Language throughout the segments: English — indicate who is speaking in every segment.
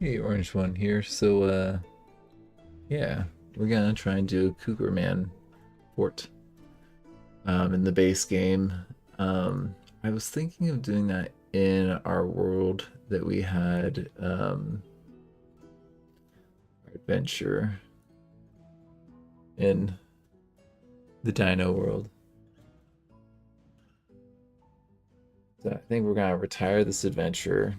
Speaker 1: Hey, Orange One here. So, yeah, we're gonna try and do a Cougar Man port in the base game. I was thinking of doing that in our world that we had our adventure in the Dino world. So I think we're gonna retire this adventure,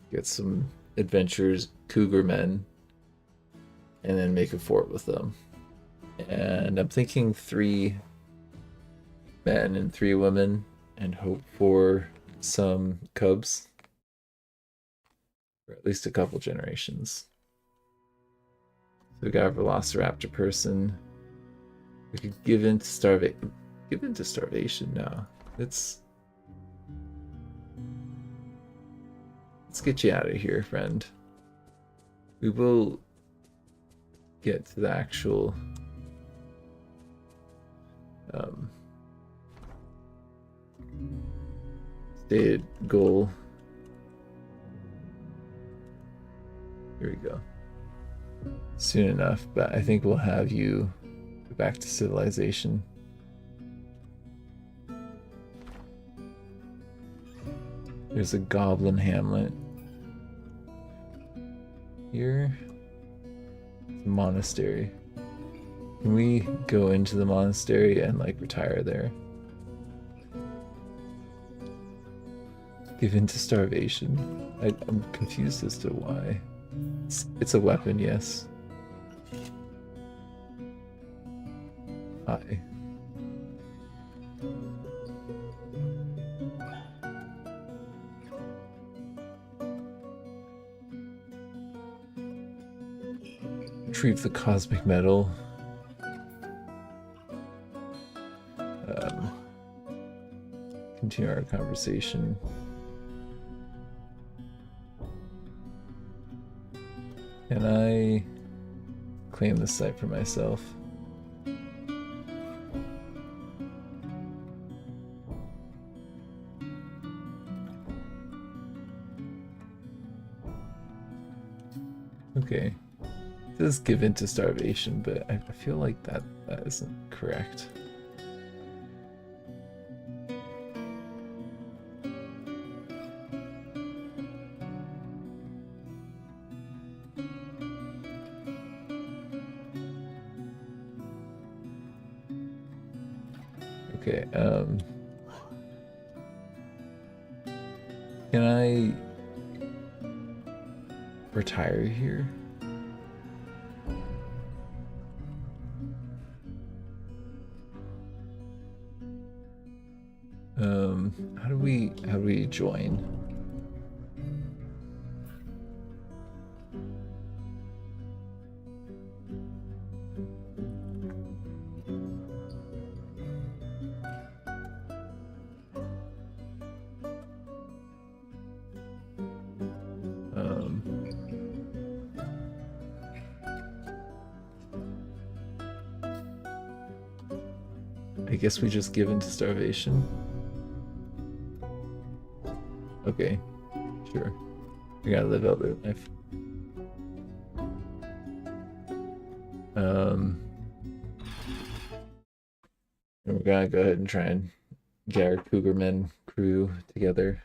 Speaker 1: get some adventures, Cougar Men, and then make a fort with them. And I'm thinking 3 men and 3 women, and hope for some cubs for at least a couple generations. So we got a Velociraptor person. We could give in to starvation. Give in to starvation now. Let's get you out of here, friend. We will get to the actual stated goal. Here we go. Soon enough, but I think we'll have you go back to civilization. There's a goblin hamlet here. It's a monastery. Can we go into the monastery and like retire there? Give in to starvation. I'm confused as to why. It's a weapon, yes. Hi. Retrieve the cosmic metal. Continue our conversation. Can I claim this site for myself? Okay. It does give in to starvation, but I feel like that isn't correct. Okay, can I retire here? How do we join? I guess we just give in to starvation. Okay, sure. We gotta live out their life. And we're gonna go ahead and try and get our Cougar Men crew together.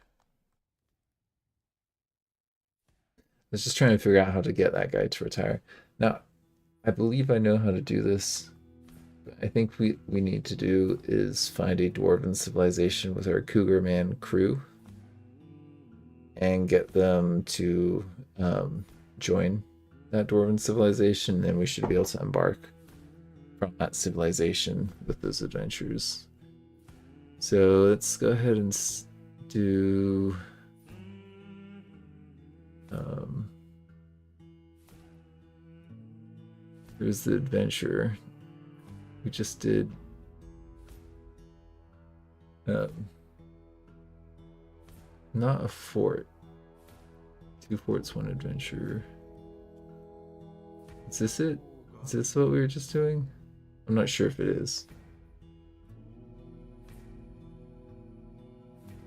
Speaker 1: Let's just try and figure out how to get that guy to retire. Now, I believe I know how to do this. I think we need to do is find a dwarven civilization with our Cougar Man crew and get them to join that dwarven civilization. Then we should be able to embark from that civilization with those adventures. So let's go ahead and do here's the adventure. We just did not a fort. 2 forts, 1 adventure. Is this it? Is this what we were just doing? I'm not sure if it is.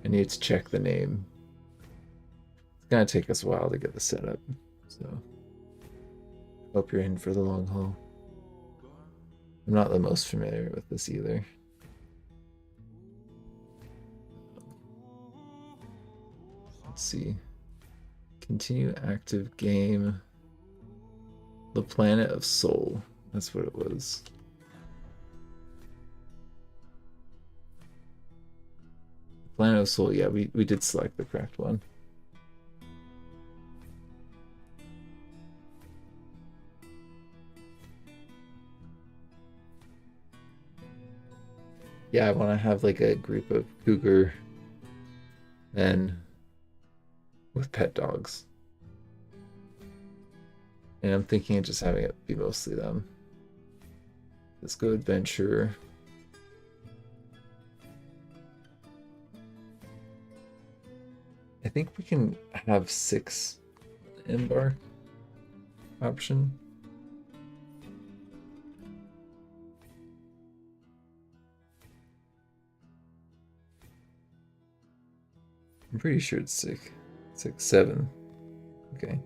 Speaker 1: I need to check the name. It's gonna take us a while to get the setup, so hope you're in for the long haul. I'm not the most familiar with this either. Let's see. Continue active game. The Planet of Soul. That's what it was. Planet of Soul, yeah, we did select the correct one. Yeah, I want to have like a group of cougar men with pet dogs. And I'm thinking of just having it be mostly them. Let's go adventure. I think we can have 6 embark option. I'm pretty sure it's 6. 6, 7. Okay.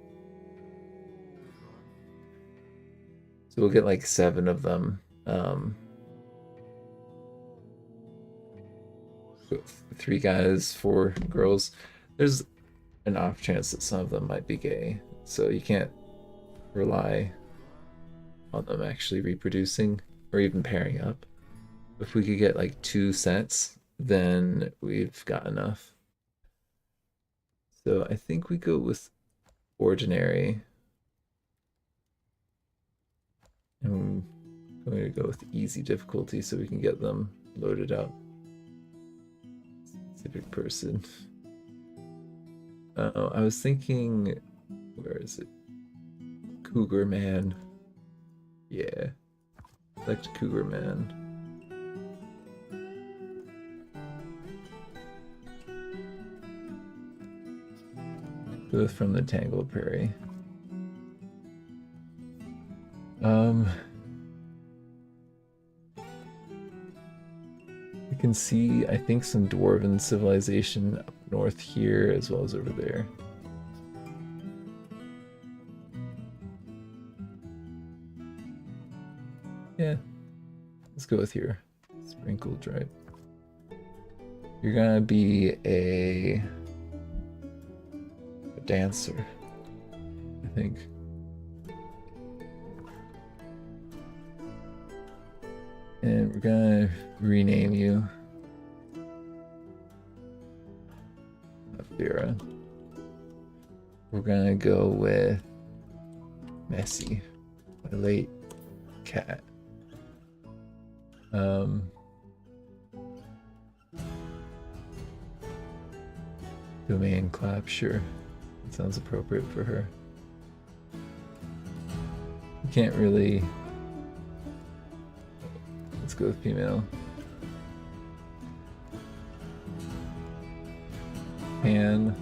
Speaker 1: So we'll get like 7 of them. 3 guys, 4 girls. There's an off chance that some of them might be gay, so you can't rely on them actually reproducing or even pairing up. If we could get like 2 sets, then we've got enough. So I think we go with ordinary. And I'm going to go with easy difficulty so we can get them loaded up. Specific person. I was thinking, where is it? Cougar man. Yeah. Select Cougar man. Both from the Tangled Prairie. We can see, I think, some Dwarven civilization up north here as well as over there. Yeah, let's go with here. Sprinkled drive. You're gonna be a dancer, I think. And we're gonna rename you Vera. We're gonna go with Messy, my late cat. Domain clap, sure. That sounds appropriate for her. You can't really. Let's go with female. Pan.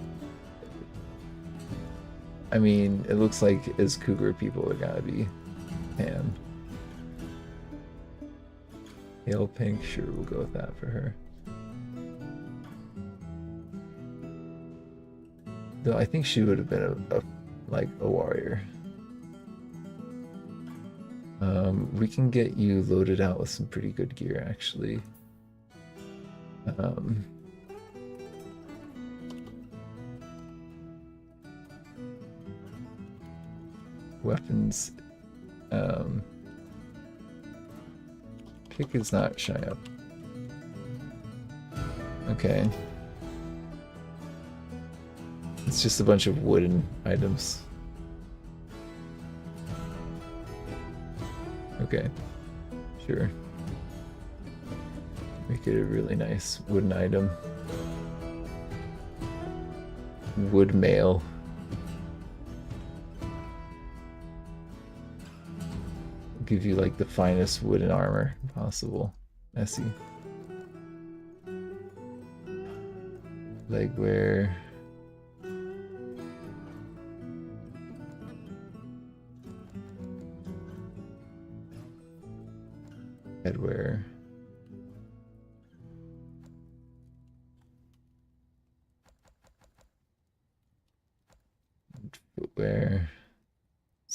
Speaker 1: I mean, it looks like as cougar people are gotta be pan. Pale pink, sure, we'll go with that for her. Though I think she would have been a warrior. We can get you loaded out with some pretty good gear, actually. Weapons. Pick is not showing up. Okay. It's just a bunch of wooden items. Okay, sure. Make it a really nice wooden item. Wood mail. Give you like the finest wooden armor possible. Messy. Legwear. Headwear.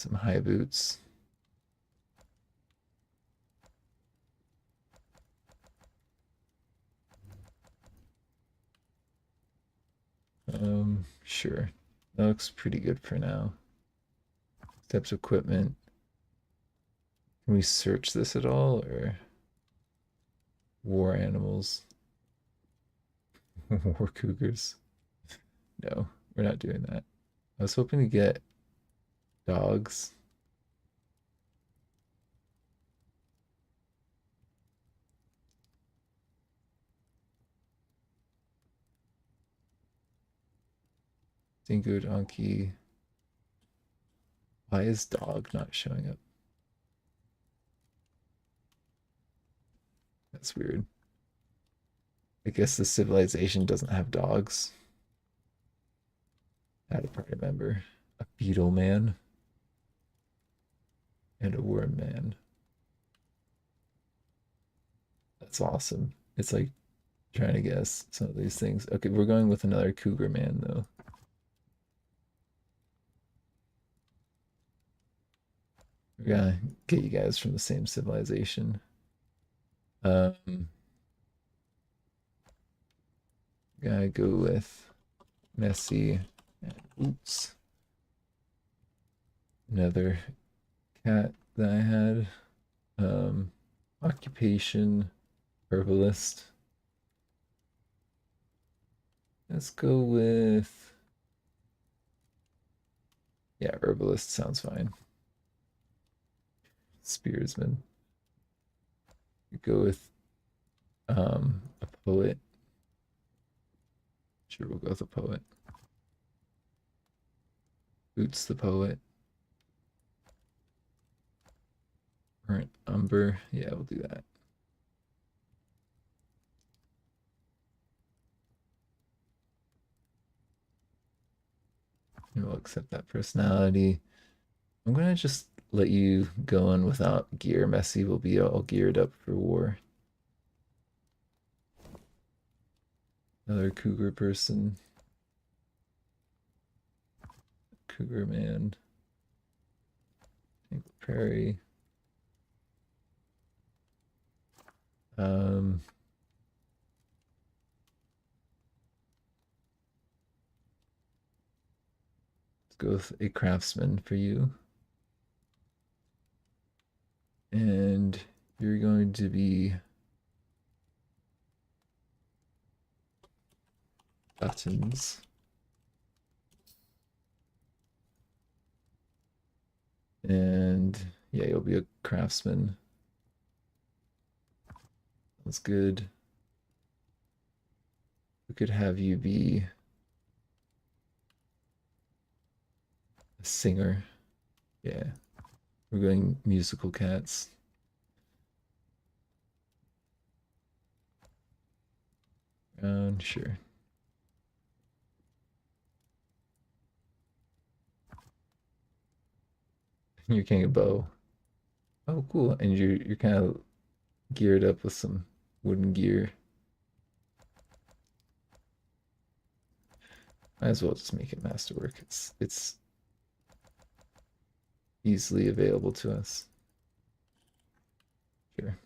Speaker 1: some high boots. Sure. That looks pretty good for now. Steps equipment. Can we search this at all, or war animals? War cougars? No, we're not doing that. I was hoping to get dogs. Dingo donkey. Why is dog not showing up? That's weird. I guess the civilization doesn't have dogs. Add a party member. A beetle man. And a worm man. That's awesome. It's like trying to guess some of these things. Okay, we're going with another cougar man though. We're gonna get you guys from the same civilization. Gotta go with messy and oops. Another cat that I had. Occupation, herbalist. Let's go with, yeah, herbalist sounds fine. Spearsman. Go with a poet. Sure, we'll go with a poet. Boots the poet. Burnt umber. Yeah, we'll do that. And we'll accept that personality. I'm gonna just let you go in without gear. Messy will be all geared up for war. Another cougar person. Cougar man. Prairie. Let's go with a craftsman for you. And you're going to be buttons. And yeah, you'll be a craftsman. That's good. We could have you be a singer. Yeah. We're going musical cats. Sure. You're king of bow. Oh, cool. And you're kind of geared up with some wooden gear. Might as well just make it masterwork. It's easily available to us. Sure.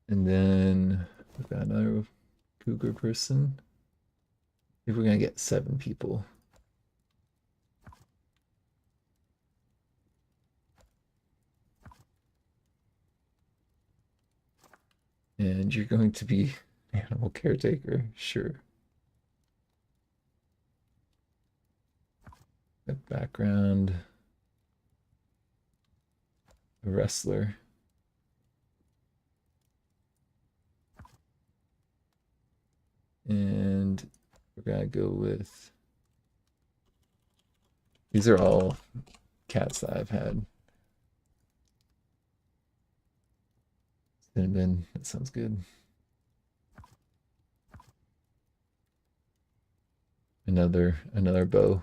Speaker 1: And then we've got another cougar person. If we're gonna get 7 people. And you're going to be animal caretaker, sure. The background, a wrestler. And we're gonna go with, these are all cats that I've had. Cinnamon, that sounds good. Another bow.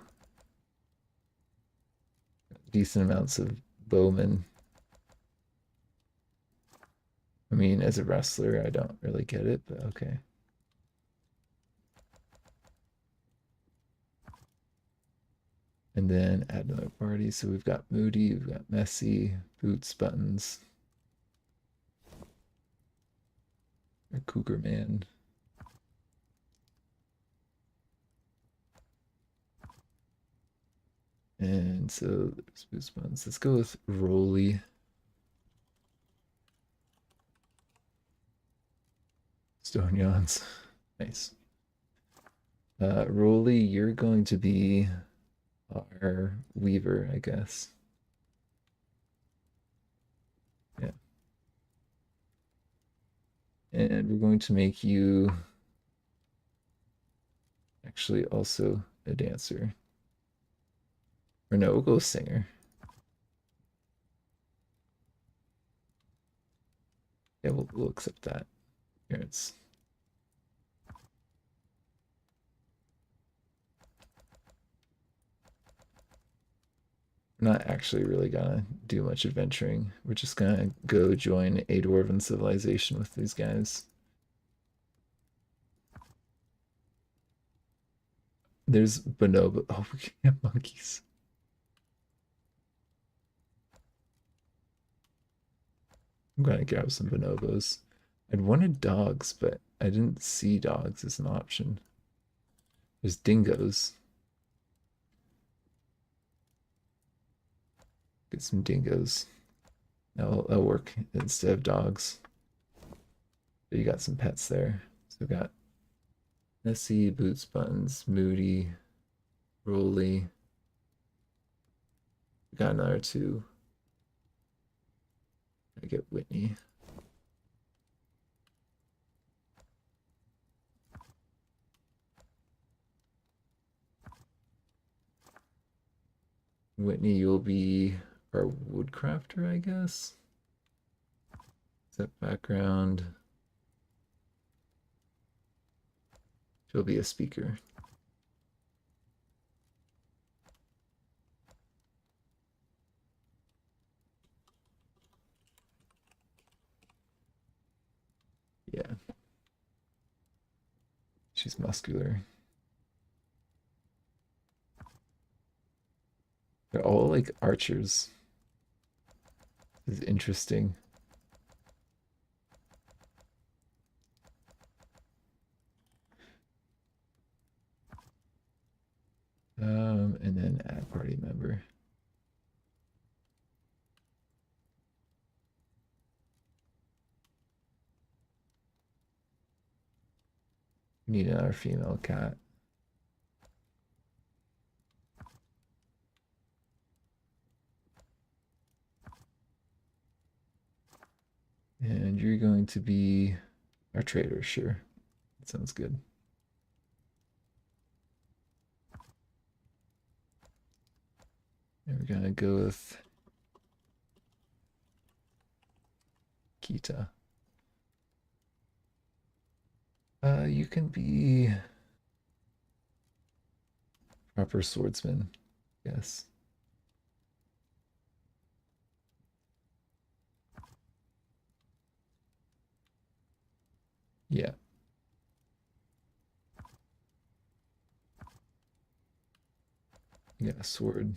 Speaker 1: Decent amounts of bowmen. I mean, as a wrestler, I don't really get it, but okay. And then add another party. So we've got Moody, we've got Messy, Boots, Buttons, or Cougar Man. And so there's Boots, Buttons. Let's go with Rolly. Stone Yawns. Nice. Rolly, you're going to be our Weaver, I guess. Yeah. And we're going to make you actually also a dancer. Or no, we'll go singer. Yeah, we'll accept that. Here it's we're not actually really gonna do much adventuring. We're just gonna go join a dwarven civilization with these guys. There's bonobo. Oh, we can have monkeys. I'm gonna grab some bonobos. I'd wanted dogs, but I didn't see dogs as an option. There's dingoes. Get some dingoes. That'll work instead of dogs. But you got some pets there. So we got Nessie, Boots, Buttons, Moody, Rolly. We got another two. I get Whitney. Whitney, you'll be our woodcrafter, I guess. Set background. She'll be a speaker. Yeah. She's muscular. They're all like archers. This is interesting. And then add party member. We need another female cat. And you're going to be our trader, sure. That sounds good. And we're gonna go with Kita. You can be proper swordsman, yes. Yeah. You got a sword.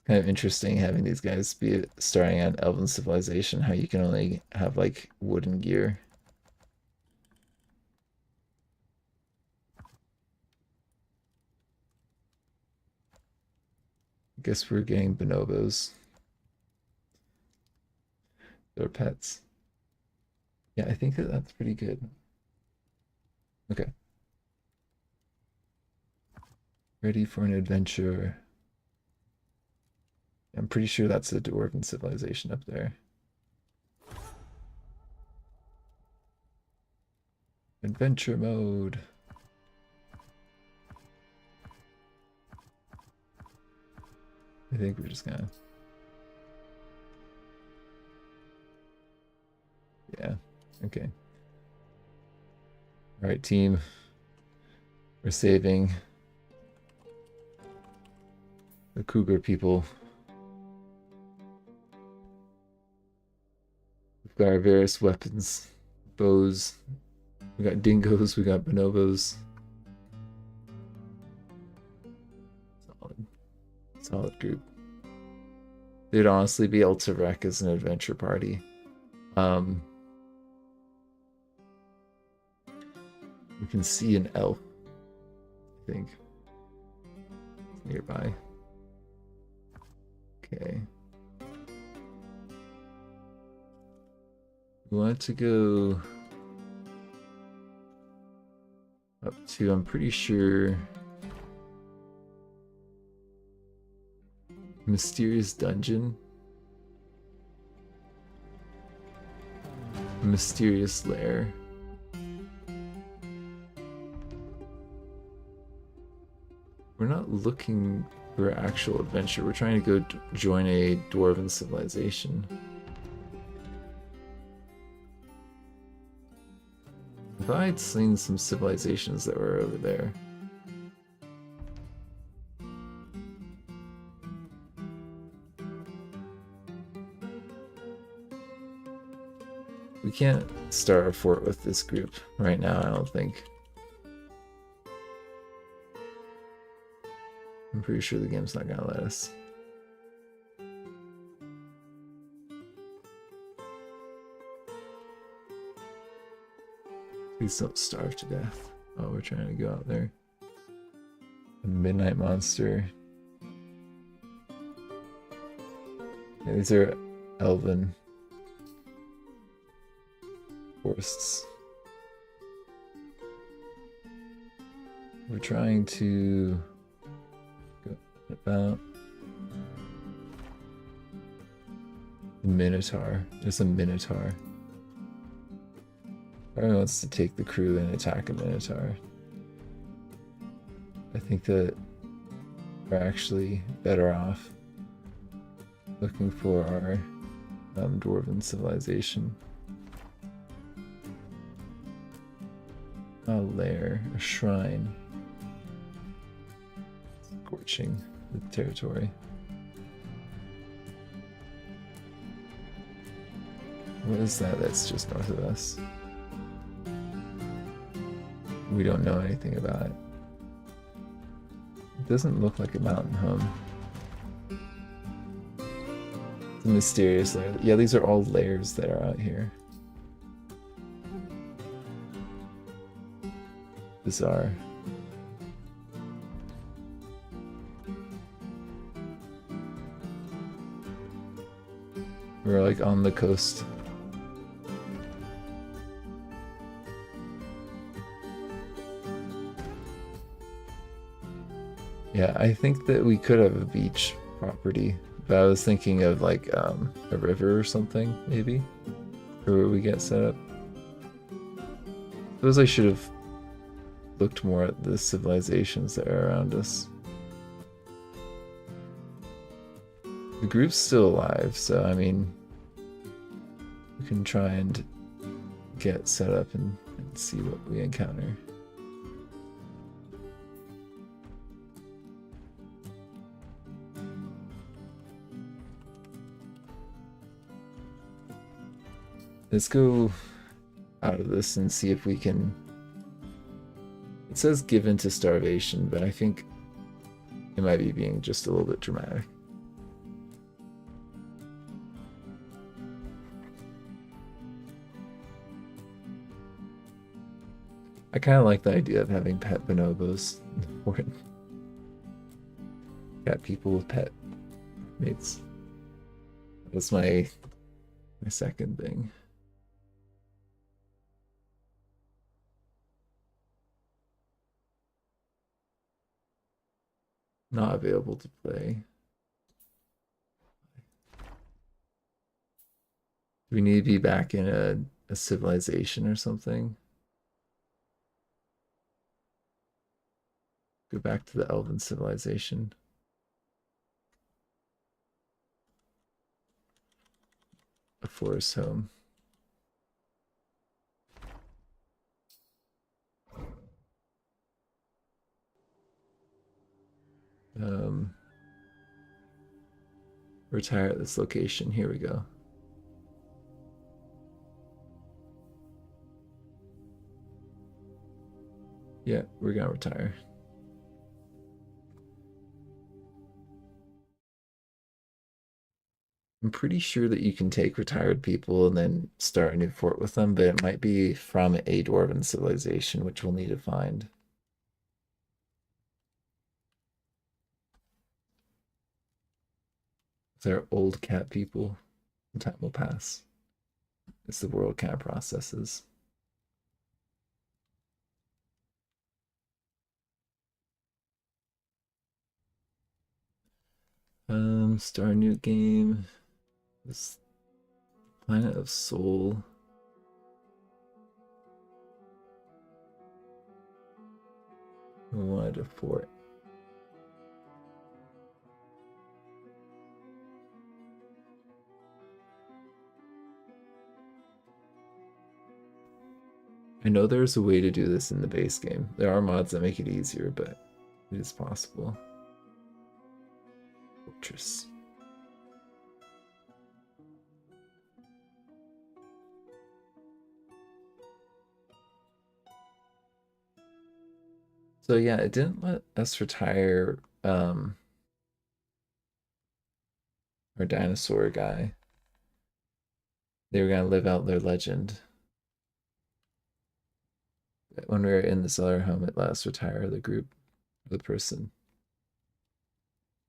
Speaker 1: Kind of interesting having these guys be starting on Elven Civilization, how you can only have like wooden gear. I guess we're getting bonobos. They're pets. Yeah, I think that's pretty good. Okay. Ready for an adventure. I'm pretty sure that's the Dwarven civilization up there. Adventure mode. I think we're just gonna. Yeah, okay. All right, team. We're saving the Cougar people. We've got our various weapons, bows, We got dingoes, we got bonobos. Solid. Solid group. They'd honestly be able to wreck as an adventure party. We can see an elk, I think. It's nearby. Okay. We want to go up to, I'm pretty sure, Mysterious Dungeon. Mysterious Lair. We're not looking for actual adventure. We're trying to go join a dwarven civilization. I thought I'd seen some civilizations that were over there. We can't start a fort with this group right now, I don't think. I'm pretty sure the game's not gonna let us. Please don't starve to death. Oh, we're trying to go out there. A midnight monster. Yeah, these are elven forests. We're trying to go about the Minotaur. There's a Minotaur. Everyone wants to take the crew and attack a Minotaur. I think that we're actually better off looking for our dwarven civilization. A lair, a shrine. Scorching the territory. What is that that's just north of us? We don't know anything about it. It doesn't look like a mountain home. It's a mysterious lair. Yeah, these are all lairs that are out here. Bizarre. We're like on the coast. Yeah, I think that we could have a beach property, but I was thinking of like a river or something, maybe, for where we get set up. Suppose I should have looked more at the civilizations that are around us. The group's still alive, so I mean, we can try and get set up and see what we encounter. Let's go out of this and see if we can... It says given to starvation, but I think it might be being just a little bit dramatic. I kind of like the idea of having pet bonobos in the fort. Got people with pet mates. That's my second thing. Not available to play. Do we need to be back in a civilization or something? Go back to the elven civilization. A forest home. Retire at this location. Here we go. Yeah, we're gonna retire. I'm pretty sure that you can take retired people and then start a new fort with them, but it might be from a dwarven civilization, which we'll need to find. They're old cat people. Time will pass. It's the world kind of processes. Start a new game. This Planet of Soul. We wanted a fort. I know there's a way to do this in the base game. There are mods that make it easier, but it is possible. Fortress. So yeah, it didn't let us retire our dinosaur guy. They were gonna live out their legend. When we were in the cellar home, it let us retire the group, the person.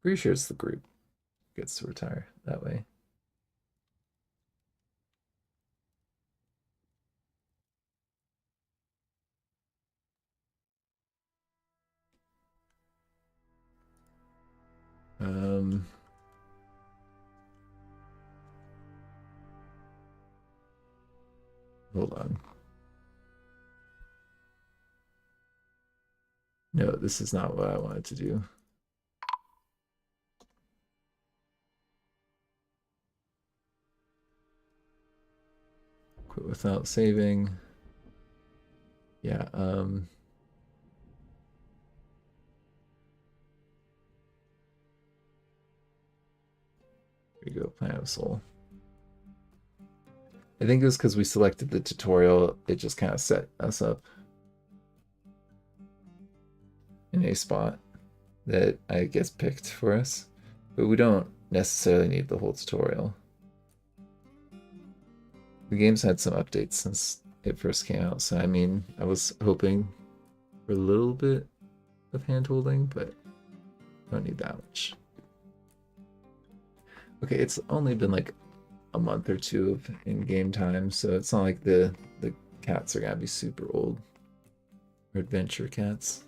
Speaker 1: Pretty sure it's the group gets to retire that way. Um, Hold on. No, this is not what I wanted to do. Quit without saving. Yeah, here we go, Planet of Soul. I think it was because we selected the tutorial, it just kind of set us up in a spot that I guess picked for us. But we don't necessarily need the whole tutorial. The game's had some updates since it first came out, so I mean, I was hoping for a little bit of hand-holding, but I don't need that much. Okay, it's only been like a month or two of in-game time, so it's not like the cats are gonna be super old. Or adventure cats.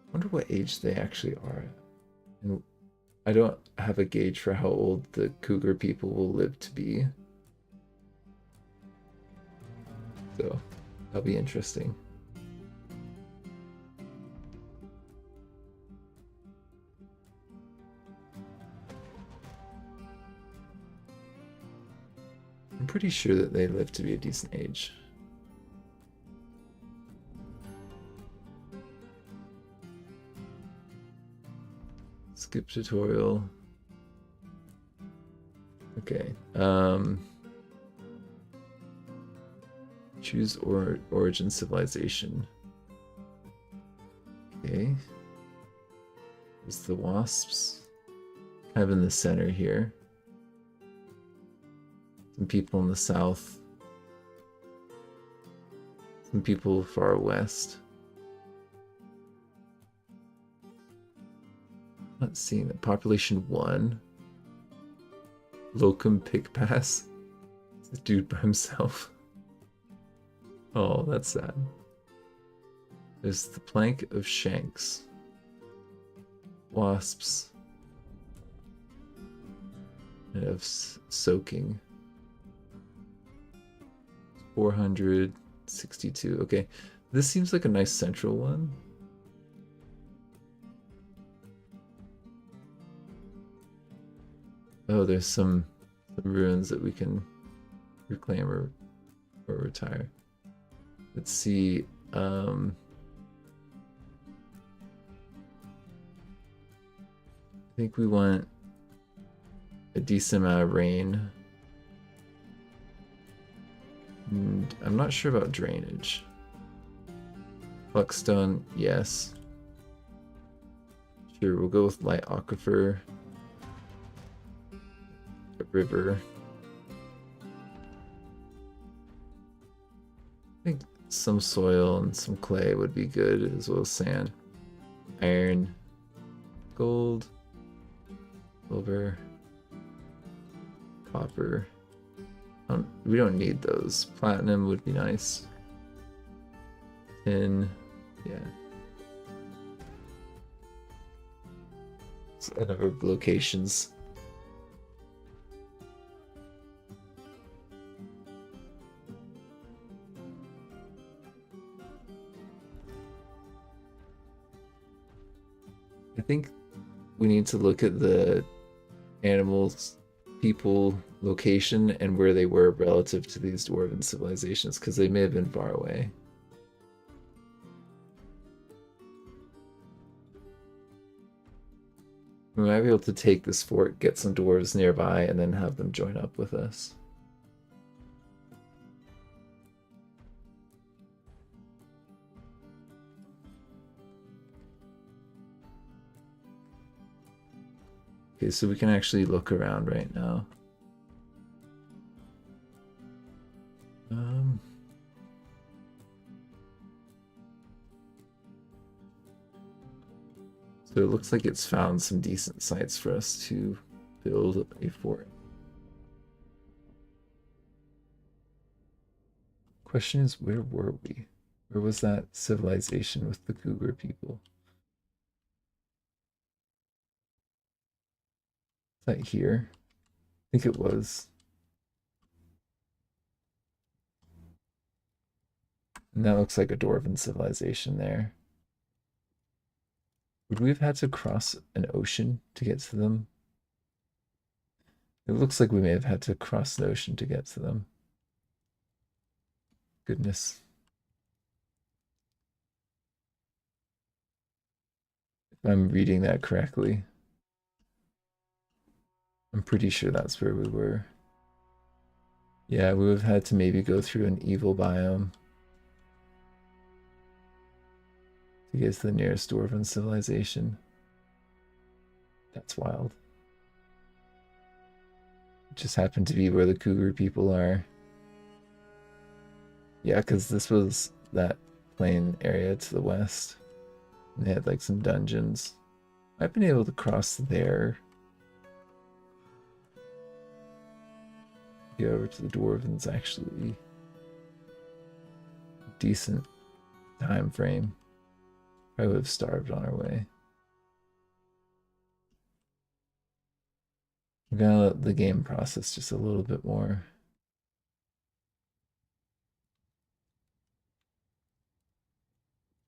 Speaker 1: I wonder what age they actually are. And I don't have a gauge for how old the cougar people will live to be. So that'll be interesting. I'm pretty sure that they live to be a decent age. Skip tutorial. Okay. Choose origin civilization. Okay. There's the wasps. Kind of in the center here. Some people in the south. Some people far west. Not seeing that. Population 1. Locum Pigpass. It's a dude by himself. Oh, that's sad. There's the plank of shanks. Wasps. And of soaking. 462. Okay. This seems like a nice central one. Oh, there's some ruins that we can reclaim or retire. Let's see. I think we want a decent amount of rain. And I'm not sure about drainage. Pluckstone, yes. Sure, we'll go with light aquifer. A river. I think some soil and some clay would be good, as well as sand. Iron. Gold. Silver. Copper. We don't need those. Platinum would be nice. Tin. Yeah. Set of locations. I think we need to look at the animals, people, location, and where they were relative to these dwarven civilizations, because they may have been far away. We might be able to take this fort, get some dwarves nearby, and then have them join up with us. Okay, so we can actually look around right now. So it looks like it's found some decent sites for us to build a fort. Question is, where were we? Where was that civilization with the Cougar people? Is that here? I think it was. And that looks like a dwarven civilization there. Would we have had to cross an ocean to get to them? It looks like we may have had to cross the ocean to get to them. Goodness. If I'm reading that correctly. I'm pretty sure that's where we were. Yeah, we would have had to maybe go through an evil biome to get to the nearest dwarven civilization. That's wild. It just happened to be where the Cougar people are. Yeah, because this was that plain area to the west. And they had like some dungeons. I've been able to cross there. Go over to the Dwarven's actually decent time frame. Probably would have starved on our way. I'm gonna let the game process just a little bit more.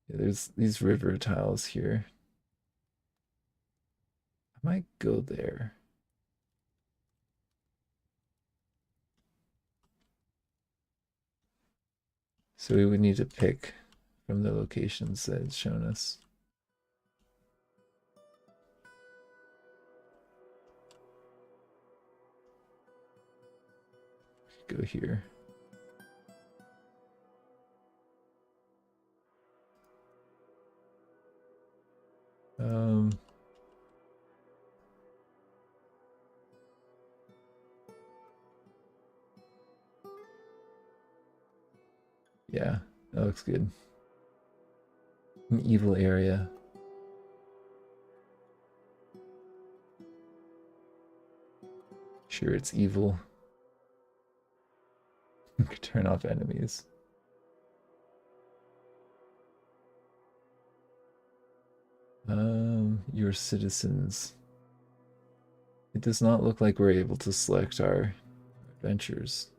Speaker 1: Yeah, there's these river tiles here. I might go there. So we would need to pick from the locations that it's shown us. Go here. Yeah, that looks good. An evil area. Sure, it's evil. Turn off enemies. Your citizens. It does not look like we're able to select our adventures.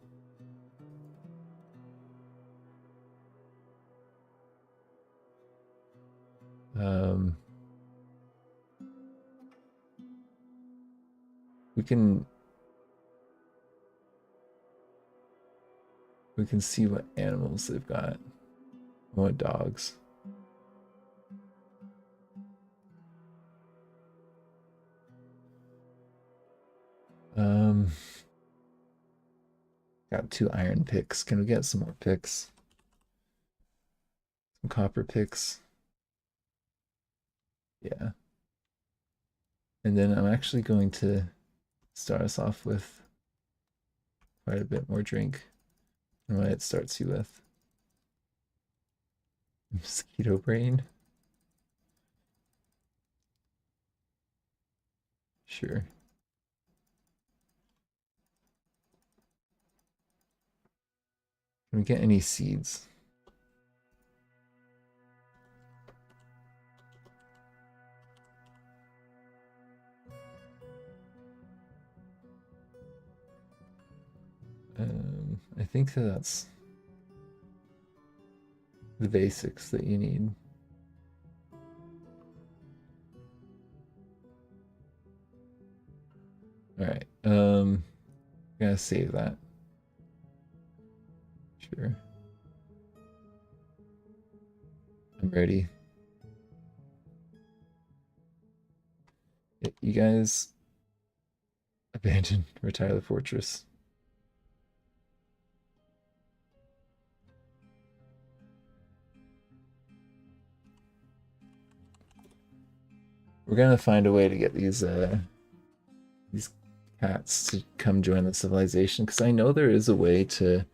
Speaker 1: We can see what animals they've got. I want dogs. Got 2 iron picks. Can we get some more picks? Some copper picks. Yeah. And then I'm actually going to start us off with quite a bit more drink than what it starts you with. Mosquito brain? Sure. Can we get any seeds? I think that's the basics that you need. All right. Gonna save that. Sure. I'm ready. You guys abandon, retire the fortress. We're gonna find a way to get these cats to come join the civilization because I know there is a way to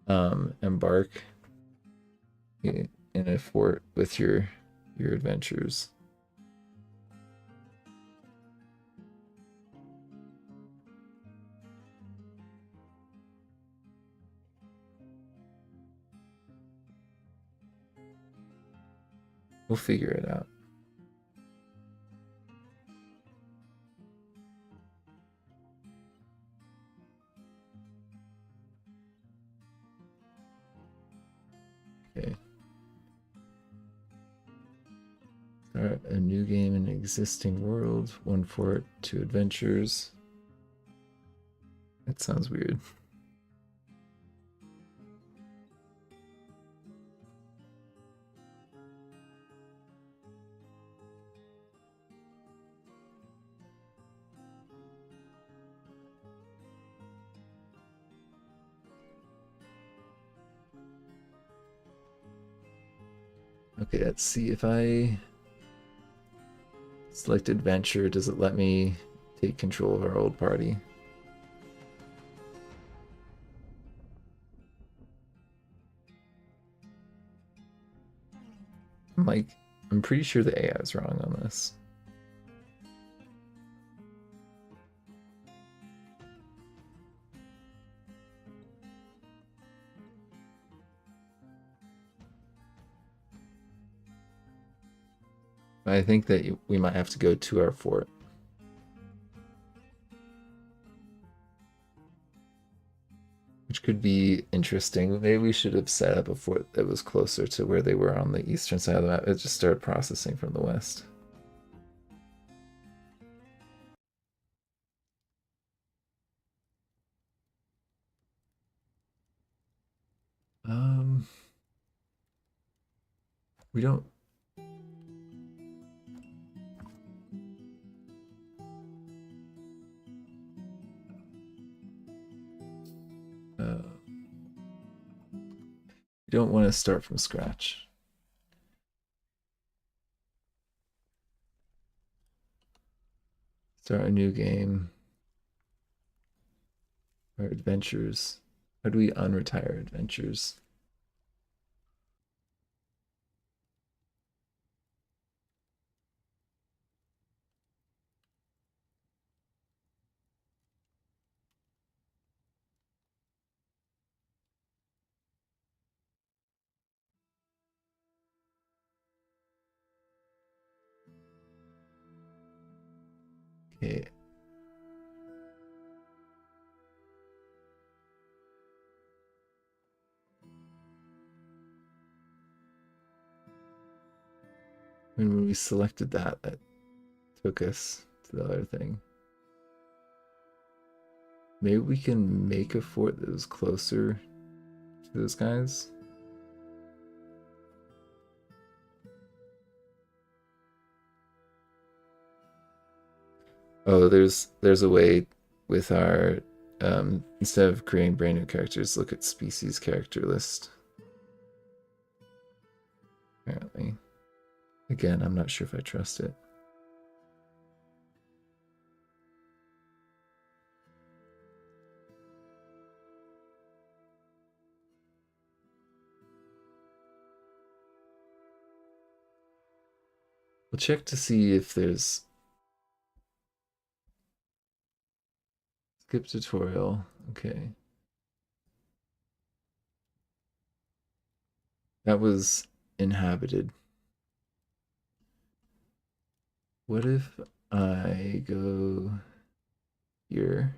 Speaker 1: embark in a fort with your adventures. We'll figure it out. Okay. Start a new game in an existing world. 1 fort, 2 adventures. That sounds weird. Okay, let's see if I select adventure. Does it let me take control of our old party? I'm like, I'm pretty sure the AI is wrong on this. I think that we might have to go to our fort. Which could be interesting. Maybe we should have set up a fort that was closer to where they were on the eastern side of the map. It just started processing from the west. Um, we don't. We don't want to start from scratch. Start a new game. Or adventures. How do we unretire adventures? Okay. When we selected that, that took us to the other thing. Maybe we can make a fort that is closer to those guys. Oh, there's a way with our instead of creating brand new characters, look at species character list. Apparently. Again, I'm not sure if I trust it. We'll check to see if there's skip tutorial. Okay. That was inhabited. What if I go here?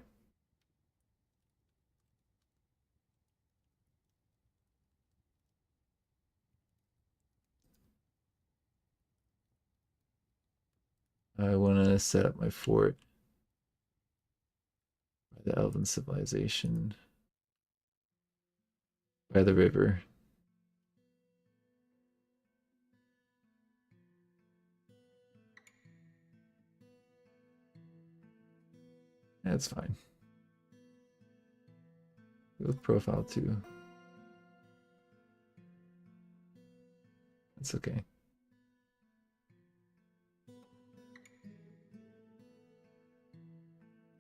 Speaker 1: I want to set up my fort by the Elven civilization, by the river. That's fine. With profile too. That's okay.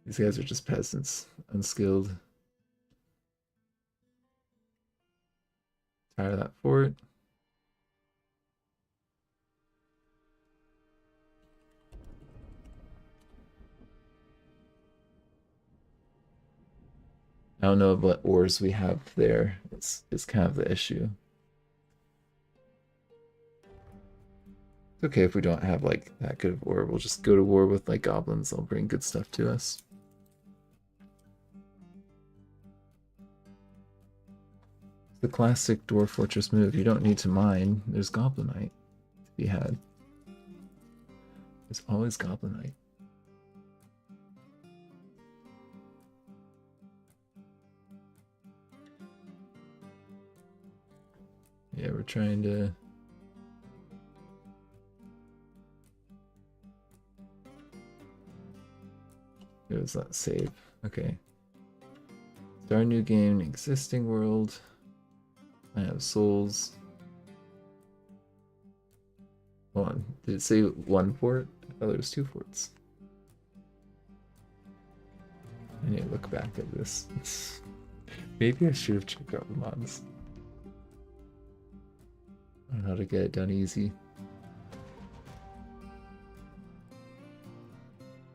Speaker 1: These guys are just peasants, unskilled. Tired of that fort. I don't know what ores we have there. It's kind of the issue. It's okay if we don't have like that good of ore. We'll just go to war with like goblins. They'll bring good stuff to us. The classic Dwarf Fortress move. You don't need to mine. There's Goblinite to be had. There's always Goblinite. Yeah, we're trying to... It was that save. Okay. Start a new game, existing world. I have souls. Hold on. Did it say one fort? I thought there was 2 forts. I need to look back at this. Maybe I should have checked out the mods. I don't know how to get it done easy.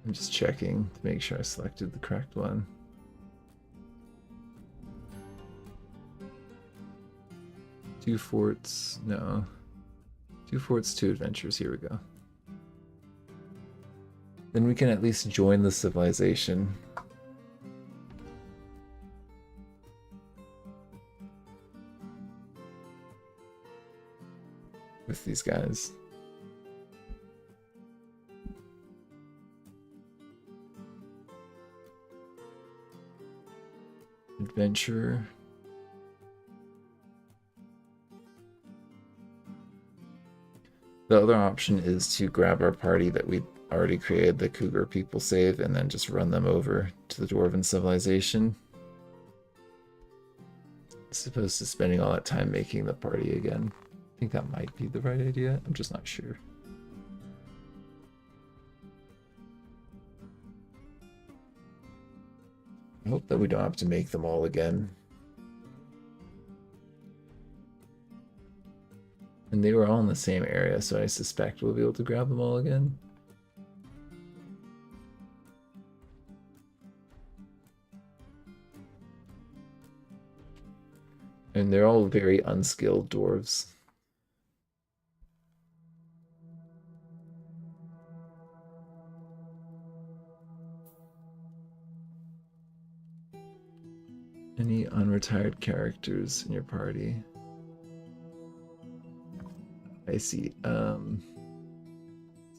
Speaker 1: I'm just checking to make sure I selected the correct one. Two forts, no. 2 forts, 2 adventures, here we go. Then we can at least join the civilization. With these guys. Adventurer. The other option is to grab our party that we already created, the Cougar people save, and then just run them over to the Dwarven civilization. As opposed to spending all that time making the party again. I think that might be the right idea. I'm just not sure. I hope that we don't have to make them all again. And they were all in the same area, so I suspect we'll be able to grab them all again. And they're all very unskilled dwarves. Any unretired characters in your party? I see.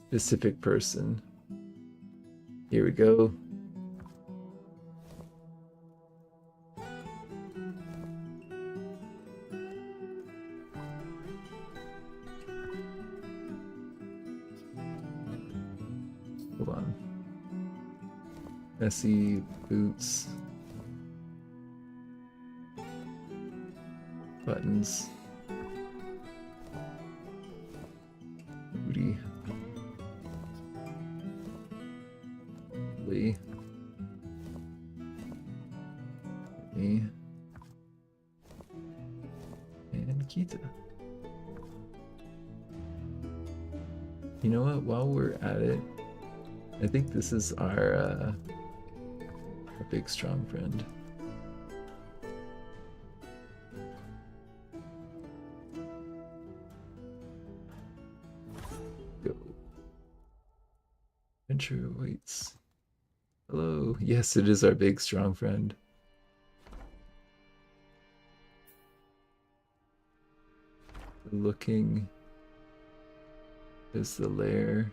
Speaker 1: Specific person. Here we go. Hold on. Messy boots. buttons. Booty. Lee. Me. And Kita. You know what? While we're at it, I think this is our big strong friend. Go. Adventure awaits. Hello. Yes, it is our big strong friend. Looking. Is the lair.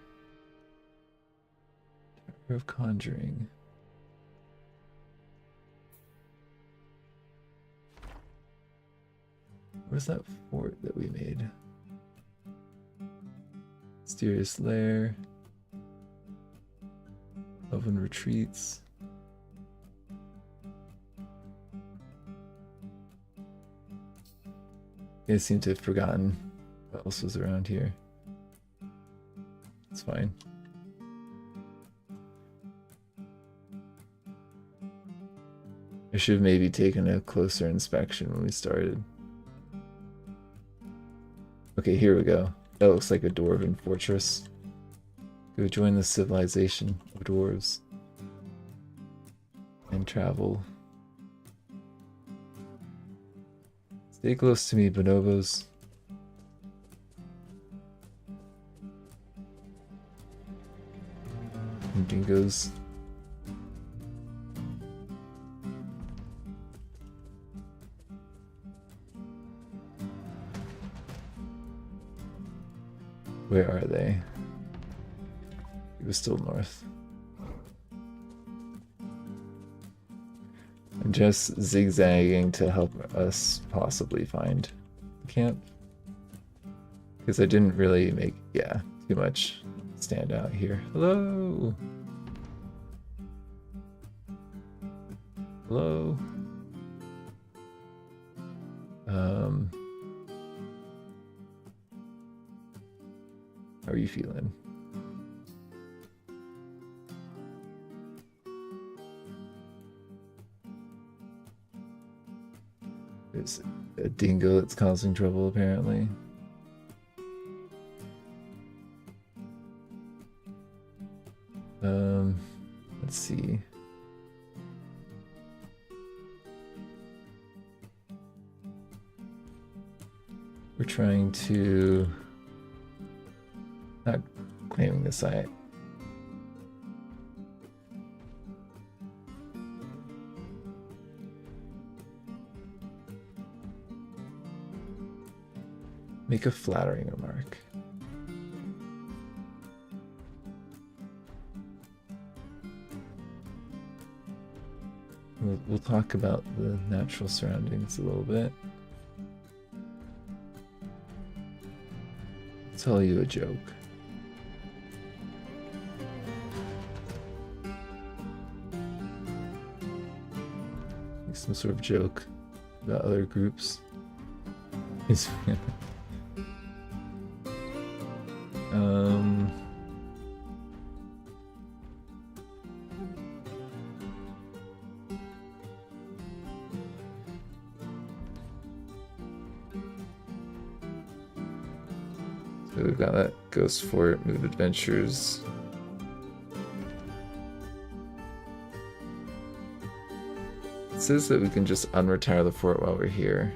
Speaker 1: Tower of Conjuring. Where's that fort that we made? Mysterious lair. Elven retreats. I seem to have forgotten what else was around here. It's fine. I should have maybe taken a closer inspection when we started. Okay, here we go. That looks like a dwarven fortress. Go join the civilization of dwarves. And travel. Stay close to me, bonobos. And dingoes. Where are they? It was still north. I'm just zigzagging to help us possibly find the camp. Because I didn't really make, too much stand out here. Hello! Hello? How are you feeling? There's a dingo that's causing trouble, apparently. Let's see. We're trying to... not claiming the site. Make a flattering remark. We'll talk about the natural surroundings a little bit. I'll tell you a joke. Make some sort of joke about other groups. So we've got that Ghost Fort, Move Adventures. It says that we can just unretire the fort while we're here.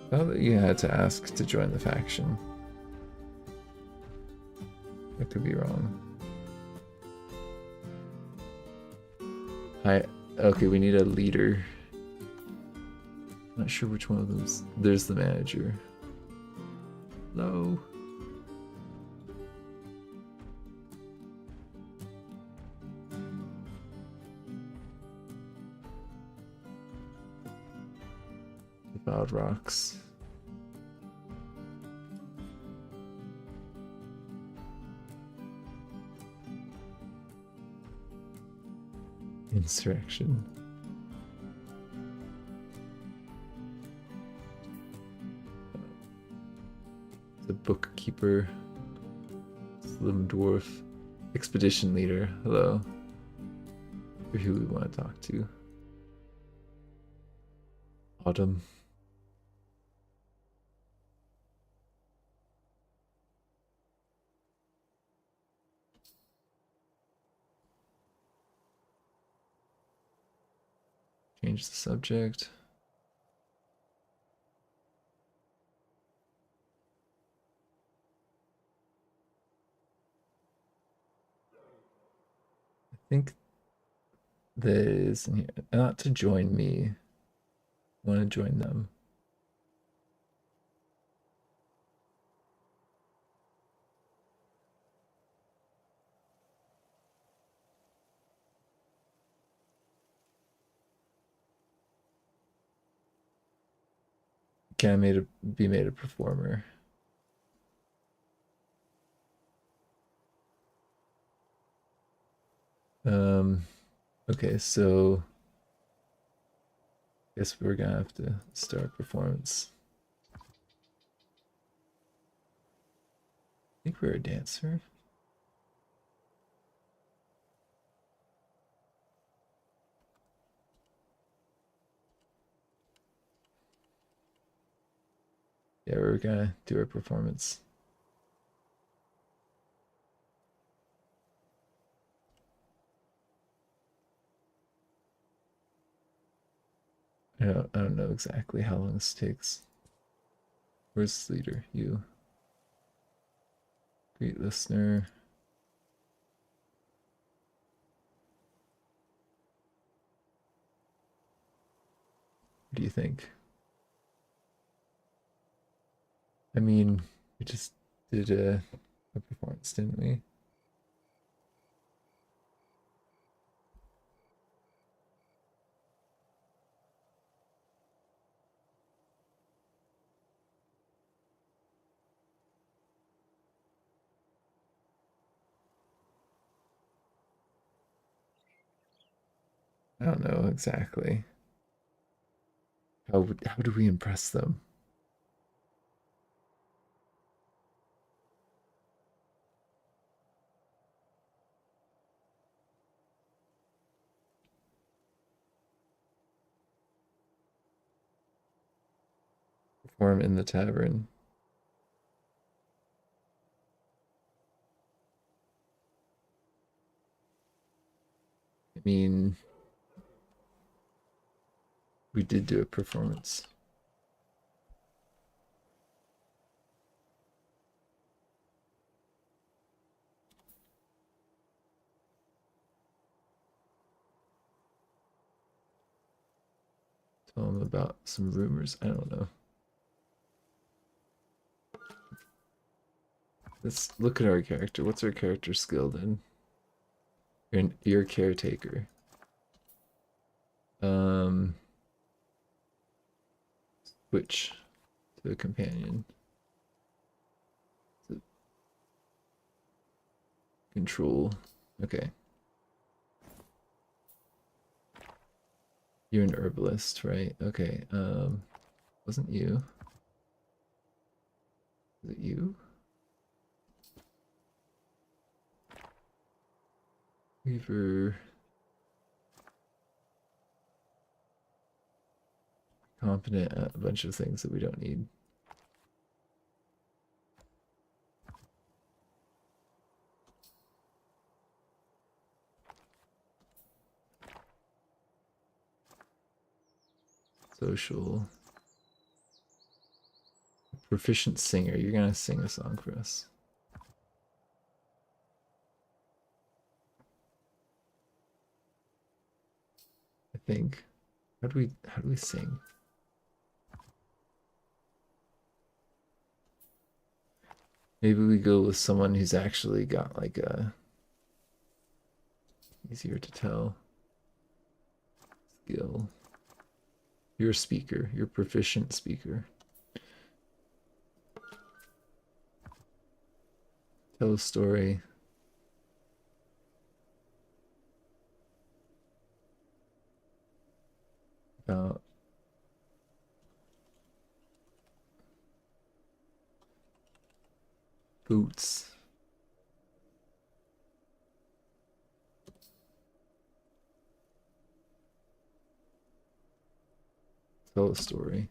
Speaker 1: I thought that you had to ask to join the faction. I could be wrong. Okay, we need a leader. Not sure which one of those. There's the manager. Hello. The Bowed Rocks. Insurrection. The bookkeeper. Slim dwarf. Expedition leader. Hello. Or who we want to talk to. Autumn. Change the subject. I think there's not to join me. I want to join them. Can I be made a performer? Okay, so I guess we're gonna have to start performance. I think we're a dancer. Yeah, we're gonna do our performance. I don't know exactly how long this takes. Where's the leader? You. Great listener. What do you think? I mean, we just did a performance, didn't we? I don't know exactly. How do we impress them? Perform in the tavern. I mean, we did do a performance. Tell them about some rumors. I don't know. Let's look at our character. What's our character skilled in? You're a caretaker. Switch to a companion. Control. Okay. You're an herbalist, right? Okay. Wasn't you? Was it you? Weaver. Confident at a bunch of things that we don't need. Social. Proficient singer. You're gonna sing a song for us. I think. How do we sing? Maybe we go with someone who's actually got like a easier to tell skill. You're a speaker. You're a proficient speaker. Tell a story. about boots. Tell a story.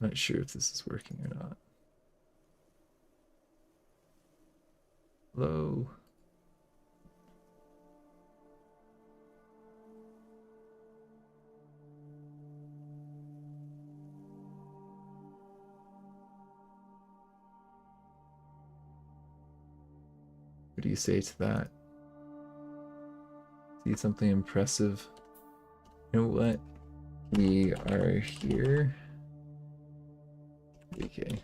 Speaker 1: Not sure if this is working or not. Hello. What do you say to that? See something impressive? You know what? We are here. Okay.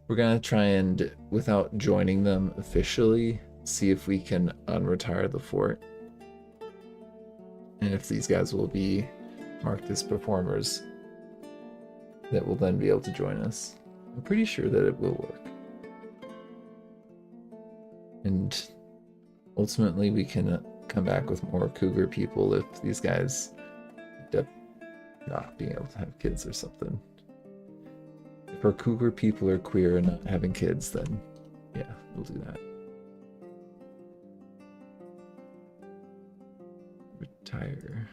Speaker 1: We're gonna try and, without joining them officially, see if we can unretire the fort. And if these guys will be marked as performers, that will then be able to join us. I'm pretty sure that it will work. And ultimately we can come back with more Cougar people if these guys end up not being able to have kids or something. If our Cougar people are queer and not having kids, then yeah, we'll do that. Retire.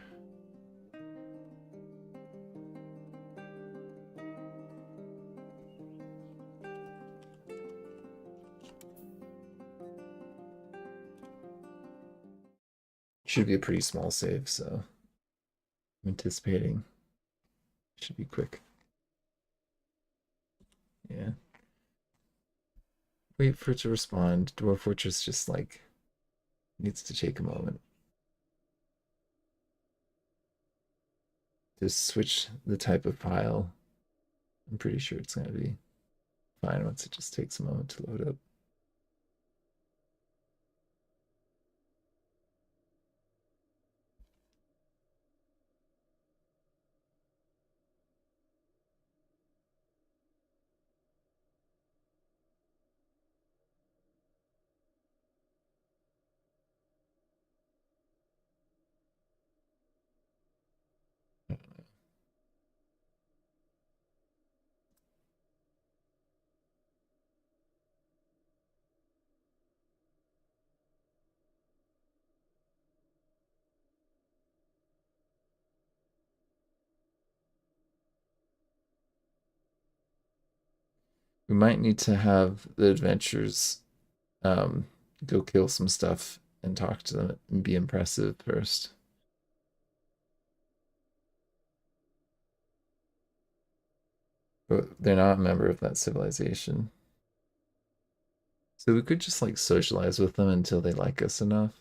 Speaker 1: Should be a pretty small save, so I'm anticipating it should be quick. Yeah. Wait for it to respond. Dwarf Fortress just like needs to take a moment. To switch the type of file. I'm pretty sure it's gonna be fine once it just takes a moment to load up. We might need to have the adventurers um, go kill some stuff and talk to them and be impressive first. But they're not a member of that civilization. So we could just like socialize with them until they like us enough.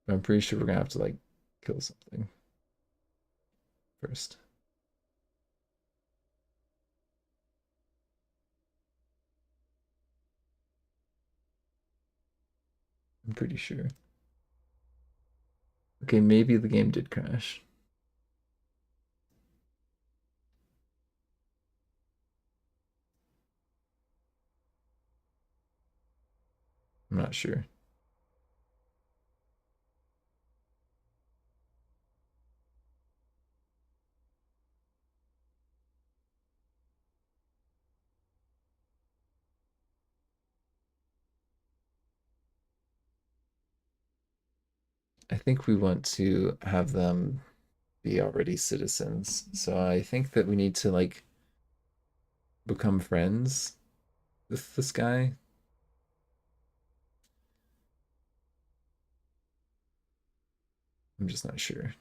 Speaker 1: But I'm pretty sure we're gonna have to like kill something first. I'm pretty sure. Okay, maybe the game did crash. I'm not sure. I think we want to have them be already citizens. So I think that we need to like become friends with this guy. I'm just not sure.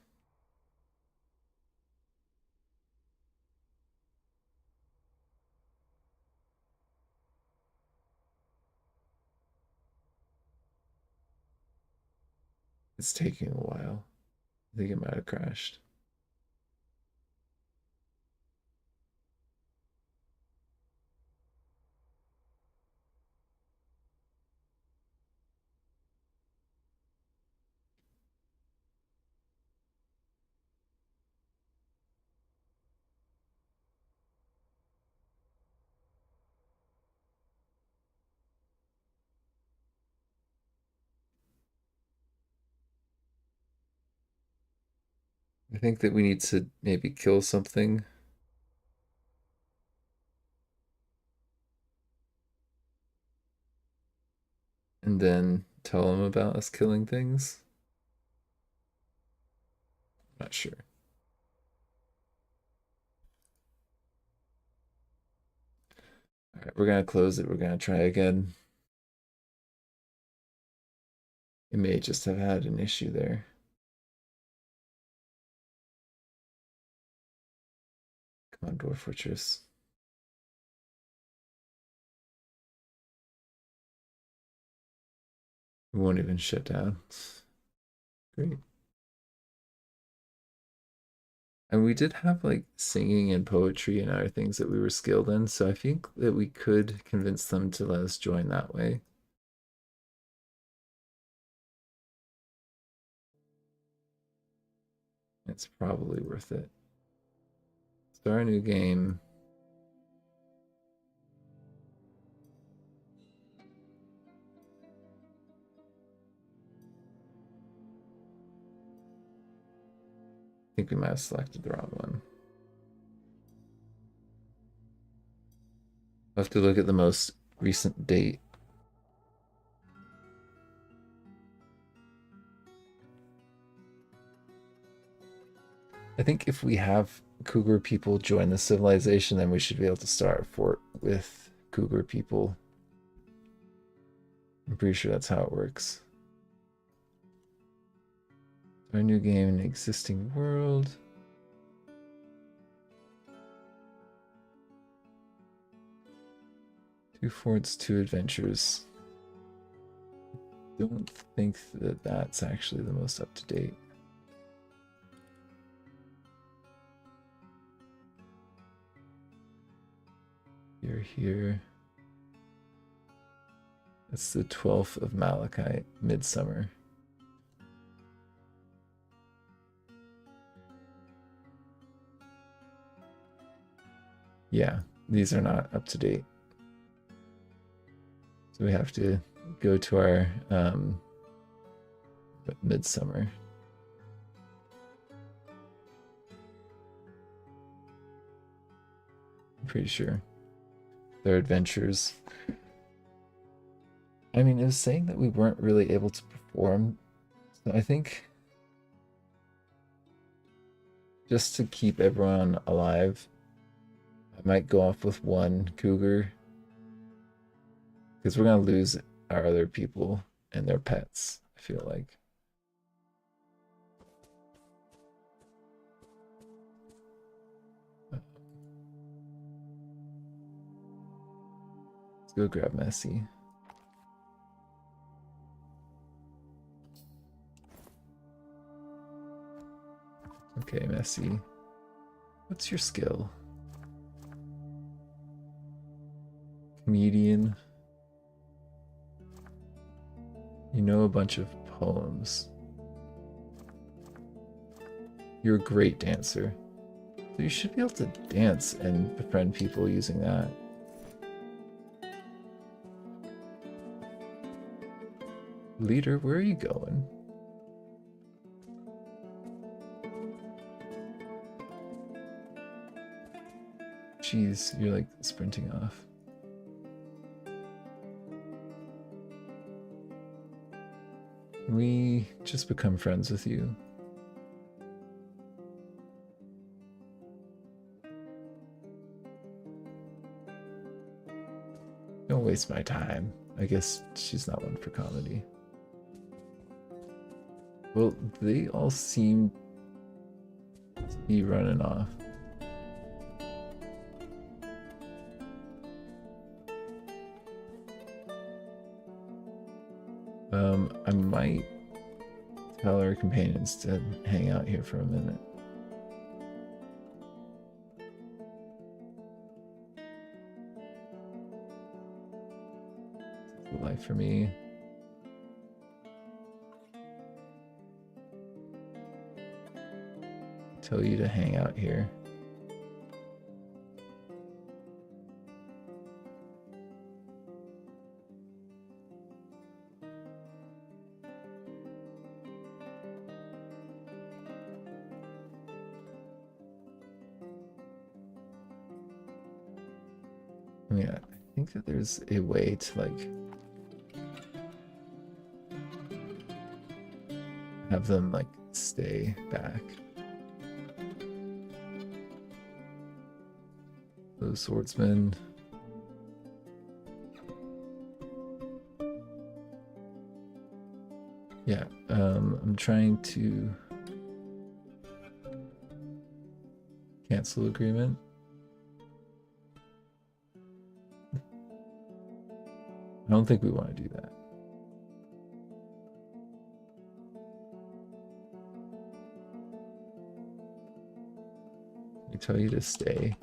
Speaker 1: It's taking a while. I think it might have crashed. I think that we need to maybe kill something and then tell them about us killing things. Not sure. All right, we're gonna close it. We're gonna try again. It may just have had an issue there. Come on, Dwarf Fortress. It won't even shut down. Great. And we did have like singing and poetry and other things that we were skilled in, so I think that we could convince them to let us join that way. It's probably worth it. Start a new game. I think we might have selected the wrong one. I'll have to look at the most recent date. I think if we have Cougar people join the civilization, then we should be able to start a fort with Cougar people. I'm pretty sure that's how it works. A new game in an existing world. Two forts, two adventures. Don't think that that's actually the most up to date. You're here. It's the 12th of Malachite, Midsummer. Yeah, these are not up to date. So we have to go to our Midsummer. I'm pretty sure. Their adventures. I mean, it was saying that we weren't really able to perform. So I think just to keep everyone alive, I might go off with one Cougar. Because we're going to lose our other people and their pets, I feel like. Let's go grab Messi. Okay, Messi. What's your skill? Comedian. You know a bunch of poems. You're a great dancer. So you should be able to dance and befriend people using that. Leader, where are you going? Jeez, you're like sprinting off. We just become friends with you. Don't waste my time. I guess she's not one for comedy. Well, they all seem to be running off. I might tell our companions to hang out here for a minute. It's the life for me. Tell you to hang out here. I mean, I think that there's a way to like have them like stay back. Those swordsmen. Yeah, I'm trying to cancel agreement. I don't think we want to do that. I tell you to stay.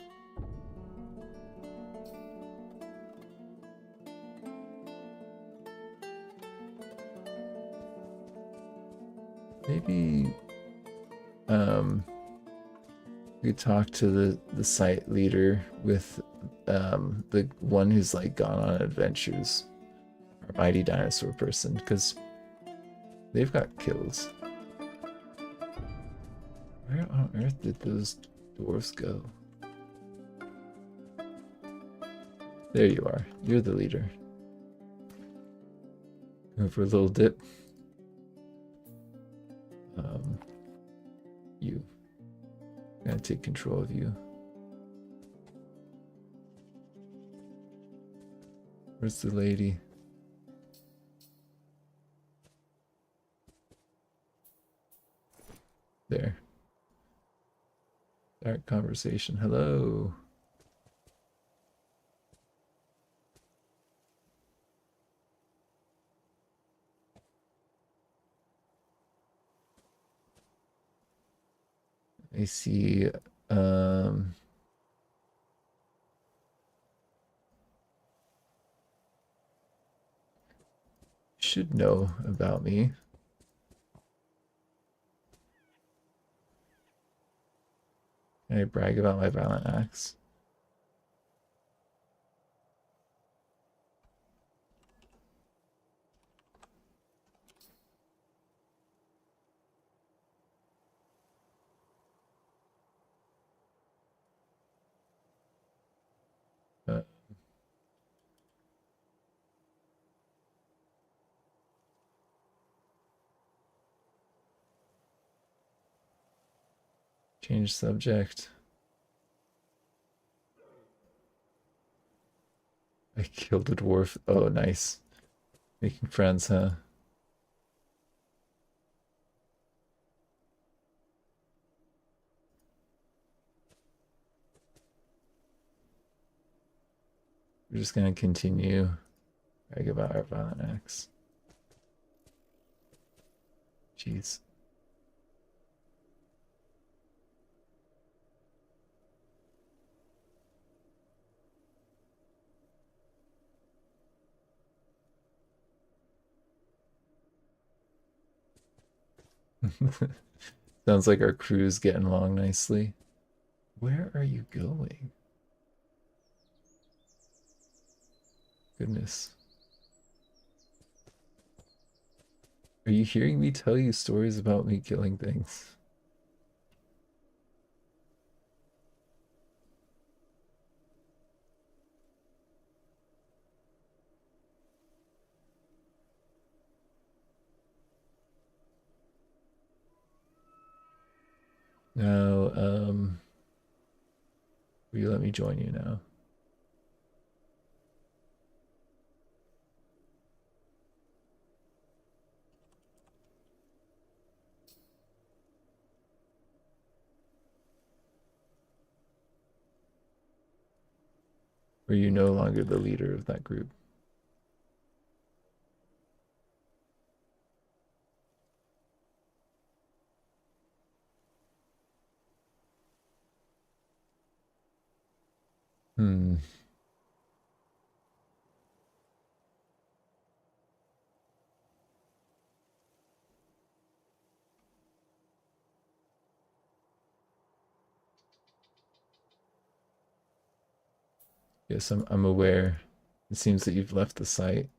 Speaker 1: Maybe we talk to the site leader with the one who's like gone on adventures, our mighty dinosaur person, because they've got kills. Where on earth did those dwarves go? There you are. You're the leader. Go for a little dip. You. I'm gonna take control of you. Where's the lady? There. Start conversation. Hello. I see. Should know about me. Can I brag about my violent acts? Uh, Change subject. I killed a dwarf. Oh, nice. Making friends, huh? We're just gonna continue. Brag about our violent acts. Jeez. Sounds like our crew's getting along nicely. Where are you going? Goodness. Are you hearing me tell you stories about me killing things? Now, will you let me join you now? Or are you no longer the leader of that group? Hmm. Yes, I'm aware. It seems that you've left the site.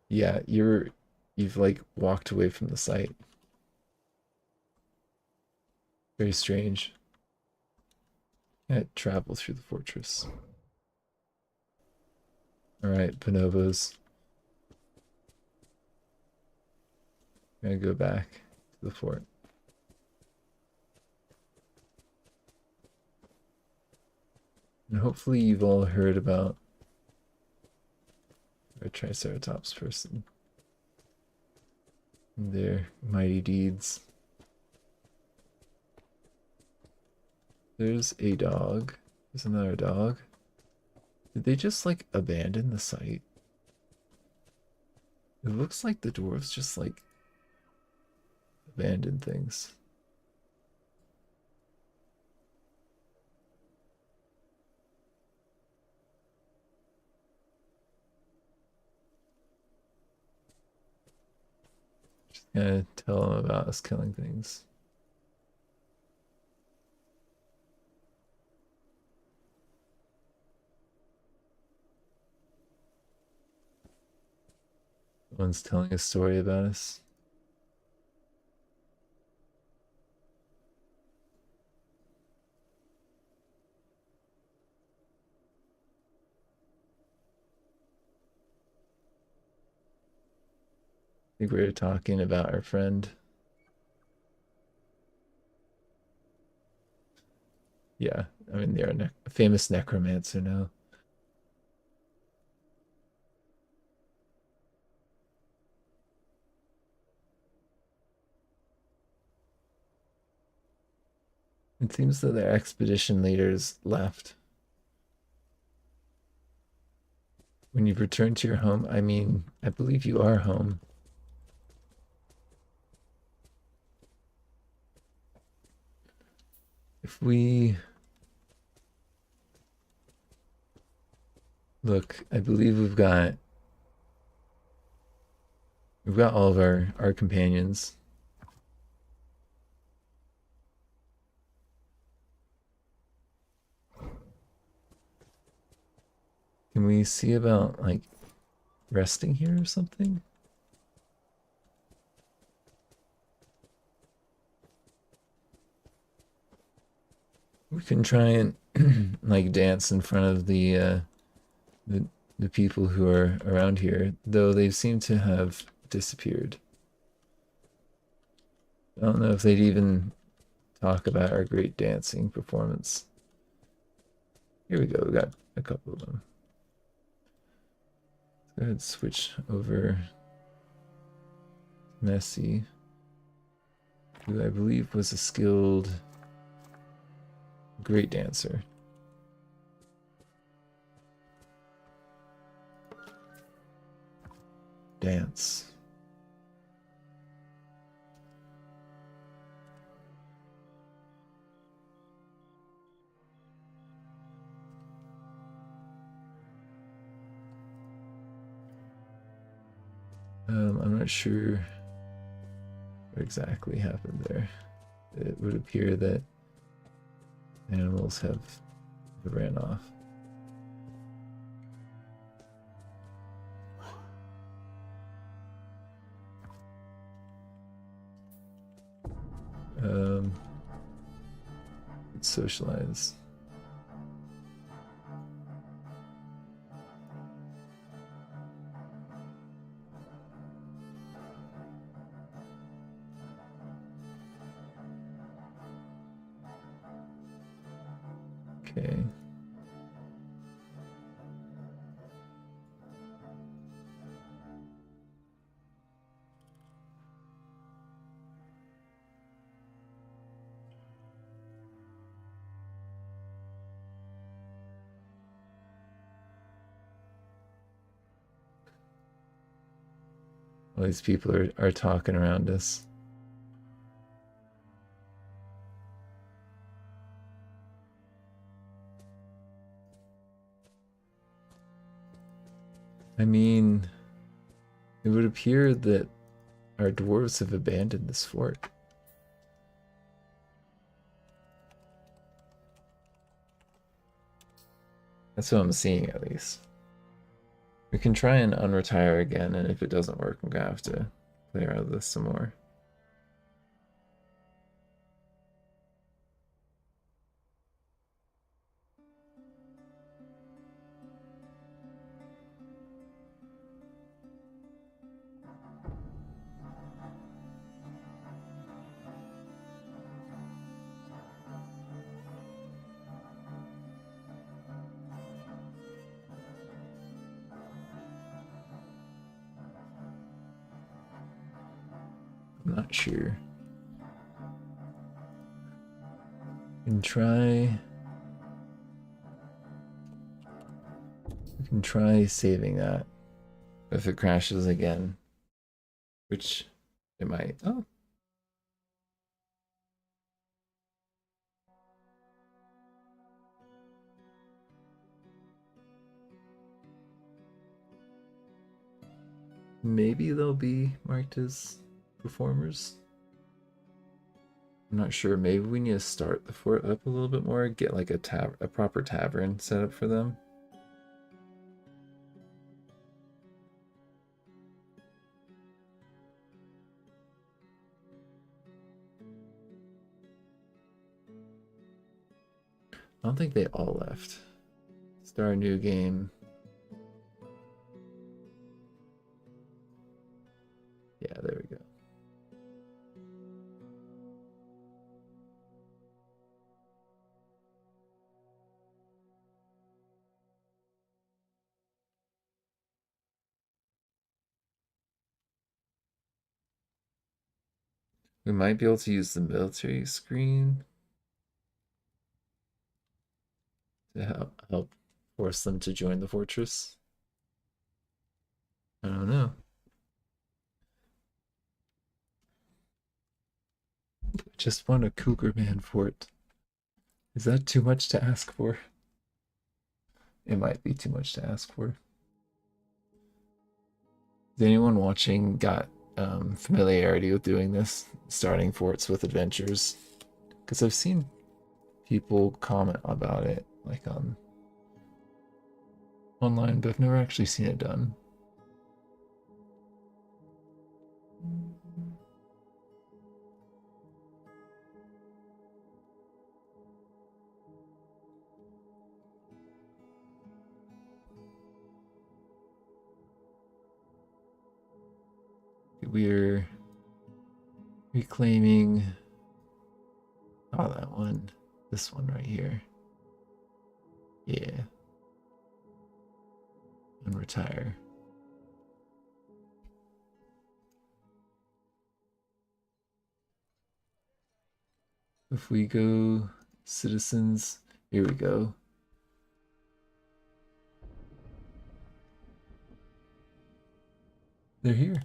Speaker 1: Yeah, you've like walked away from the site. Very strange. Can't travel through the fortress. Alright, bonobos. Gotta go back to the fort. And hopefully you've all heard about a Triceratops person and their mighty deeds. There's a dog. There's another dog. Did they just like abandon the site? It looks like the dwarves just like abandoned things. Just gonna tell them about us killing things. One's telling a story about us. I think we were talking about our friend. Yeah, I mean, they're a famous necromancer now. It seems that their expedition leaders left. When you've returned to your home, I mean, I believe you are home. If we look, I believe we've got all of our companions. Can we see about like resting here or something? We can try and like dance in front of the the people who are around here, though they seem to have disappeared. I don't know if they'd even talk about our great dancing performance. Here we go, we got a couple of them. Let's go ahead and switch over to Messi, who I believe was a skilled great dancer. Dance. I'm not sure what exactly happened there. It would appear that animals have ran off. Let's socialize. Okay. All these people are talking around us. I mean, it would appear that our dwarves have abandoned this fort. That's what I'm seeing, at least. We can try and unretire again, and if it doesn't work, I'm gonna have to play around with this some more. I'm not sure. We can try saving that if it crashes again, which it might. Oh. Maybe they'll be marked as performers. I'm not sure. Maybe we need to start the fort up a little bit more, get like a proper tavern set up for them. I don't think they all left. Start a new game. Yeah, there we go. We might be able to use the military screen to help force them to join the fortress. I don't know. Just want a Cougar man fort. Is that too much to ask for? It might be too much to ask for. Has anyone watching got familiarity with doing this, starting forts with adventures? Because I've seen people comment about it, like on online, but I've never actually seen it done. We're reclaiming that one, this one right here. Yeah. And retire. If we go citizens, here we go. They're here.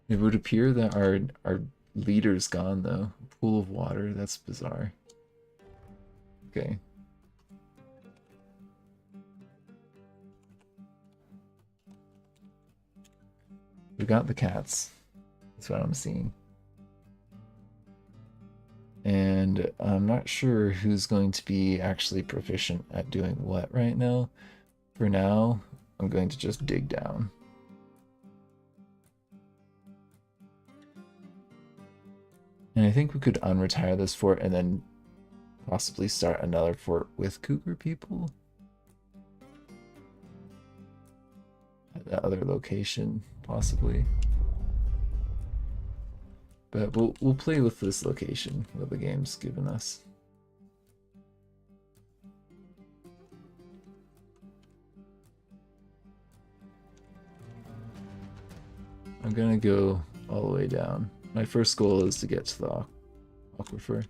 Speaker 1: It would appear that our leader's gone though. Pool of water, that's bizarre. Okay. We got the cats. That's what I'm seeing. And I'm not sure who's going to be actually proficient at doing what right now. For now, I'm going to just dig down. And I think we could unretire this fort and then possibly start another fort with Cougar people at that other location, possibly. But we'll play with this location that the game's given us. I'm gonna go all the way down. My first goal is to get to the aquifer.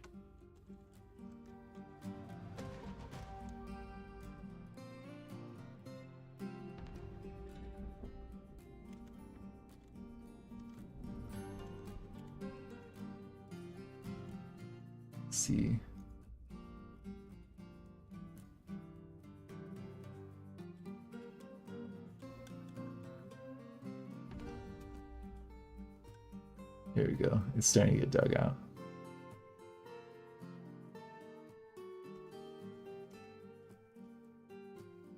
Speaker 1: Let's see. Here we go. It's starting to get dug out.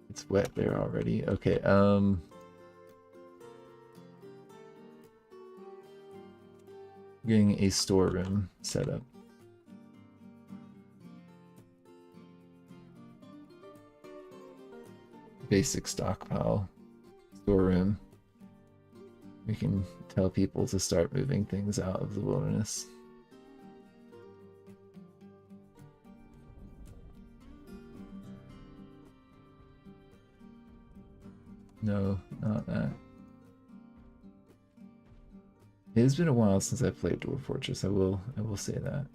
Speaker 1: It's wet there already. Okay, getting a storeroom set up. Basic stockpile storeroom. We can tell people to start moving things out of the wilderness. No, not that. It has been a while since I played Dwarf Fortress. I will say that.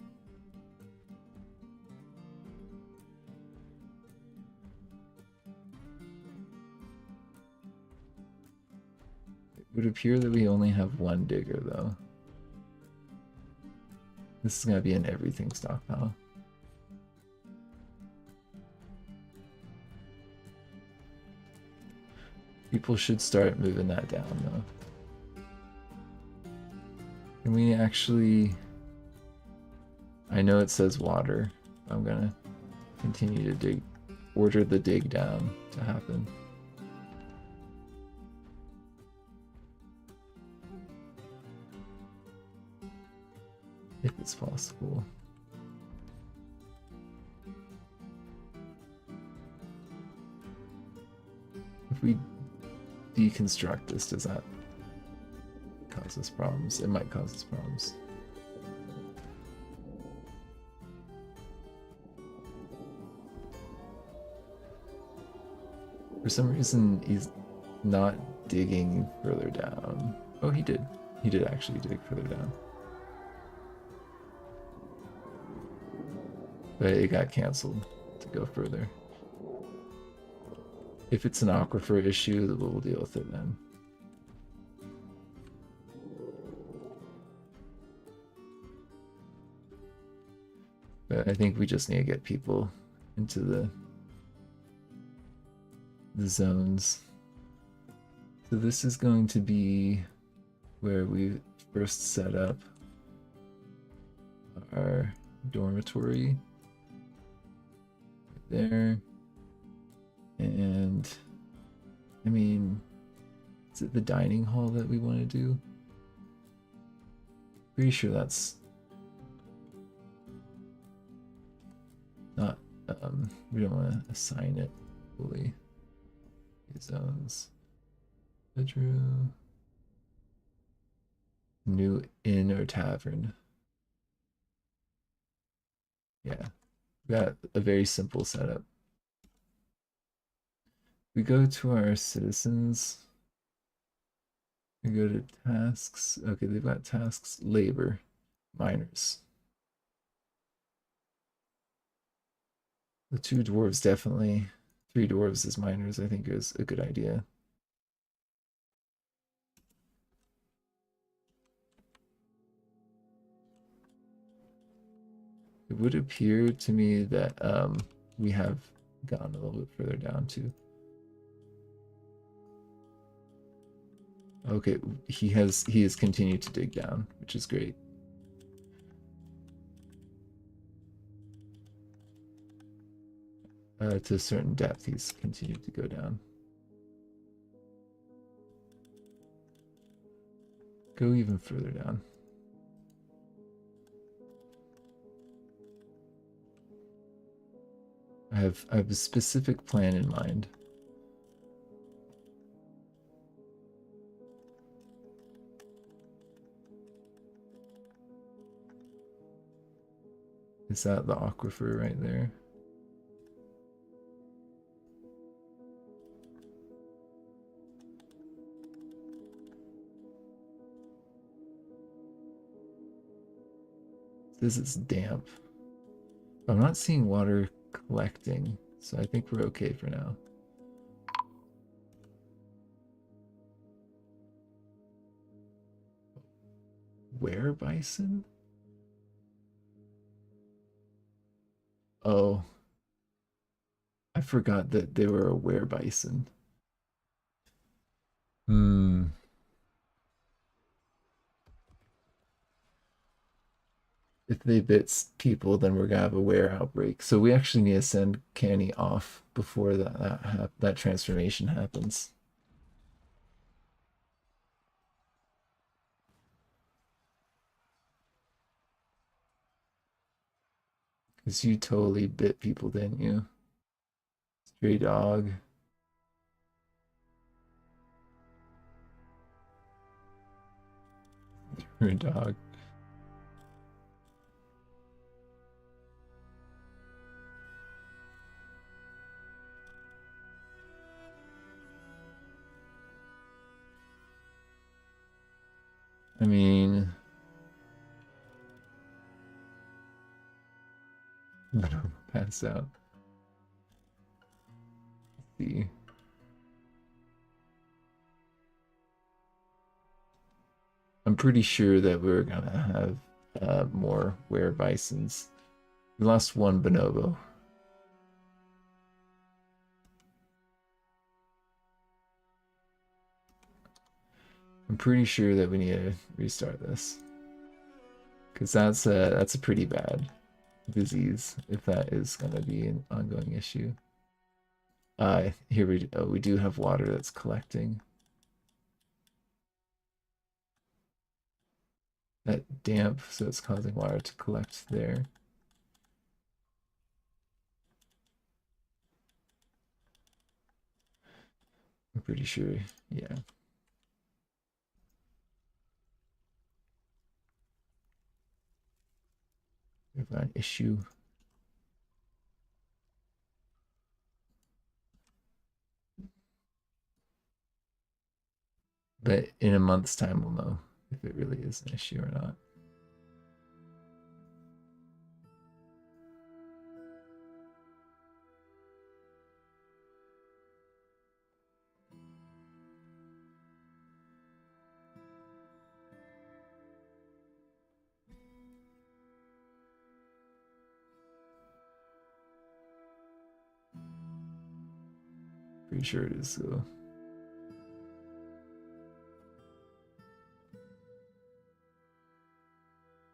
Speaker 1: It would appear that we only have one digger though. This is gonna be an everything stockpile. People should start moving that down though. Can we actually... I know it says water. I'm gonna continue to dig, order the dig down to happen. If it's possible. If we deconstruct this, does that cause us problems? It might cause us problems. For some reason, he's not digging further down. Oh, he did. He did actually dig further down. But it got canceled to go further. If it's an aquifer issue, we'll deal with it then. But I think we just need to get people into the zones. So this is going to be where we first set up our dormitory. There. And I mean, is it the dining hall that we want to do? Pretty sure that's not, we don't want to assign it fully. Zones. Bedroom. New inn or tavern. Yeah, we got a very simple setup. We go to our citizens. We go to tasks. Okay, they've got tasks, labor, miners. The 2 dwarves definitely. 3 dwarves as miners, I think, is a good idea. It would appear to me that we have gone a little bit further down too. Okay, he has continued to dig down, which is great. To a certain depth, he's continued to go down. Go even further down. I have a specific plan in mind. Is that the aquifer right there? This is damp. I'm not seeing water collecting, so I think we're okay for now. Where bison? Oh, I forgot that they were a were bison. Hmm. If they bit people, then we're gonna have a were outbreak. So we actually need to send Canny off before that transformation happens. Because you totally bit people, didn't you? Stray dog. You're a dog. I mean, pass out. Let's see. I'm pretty sure that we're gonna have more were bisons. We lost one bonobo. I'm pretty sure that we need to restart this because that's a pretty bad disease if that is gonna be an ongoing issue. Here we do have water that's collecting. That damp, so it's causing water to collect there. I'm pretty sure, yeah. We've got an issue. But in a month's time, we'll know if it really is an issue or not. Pretty sure it is though.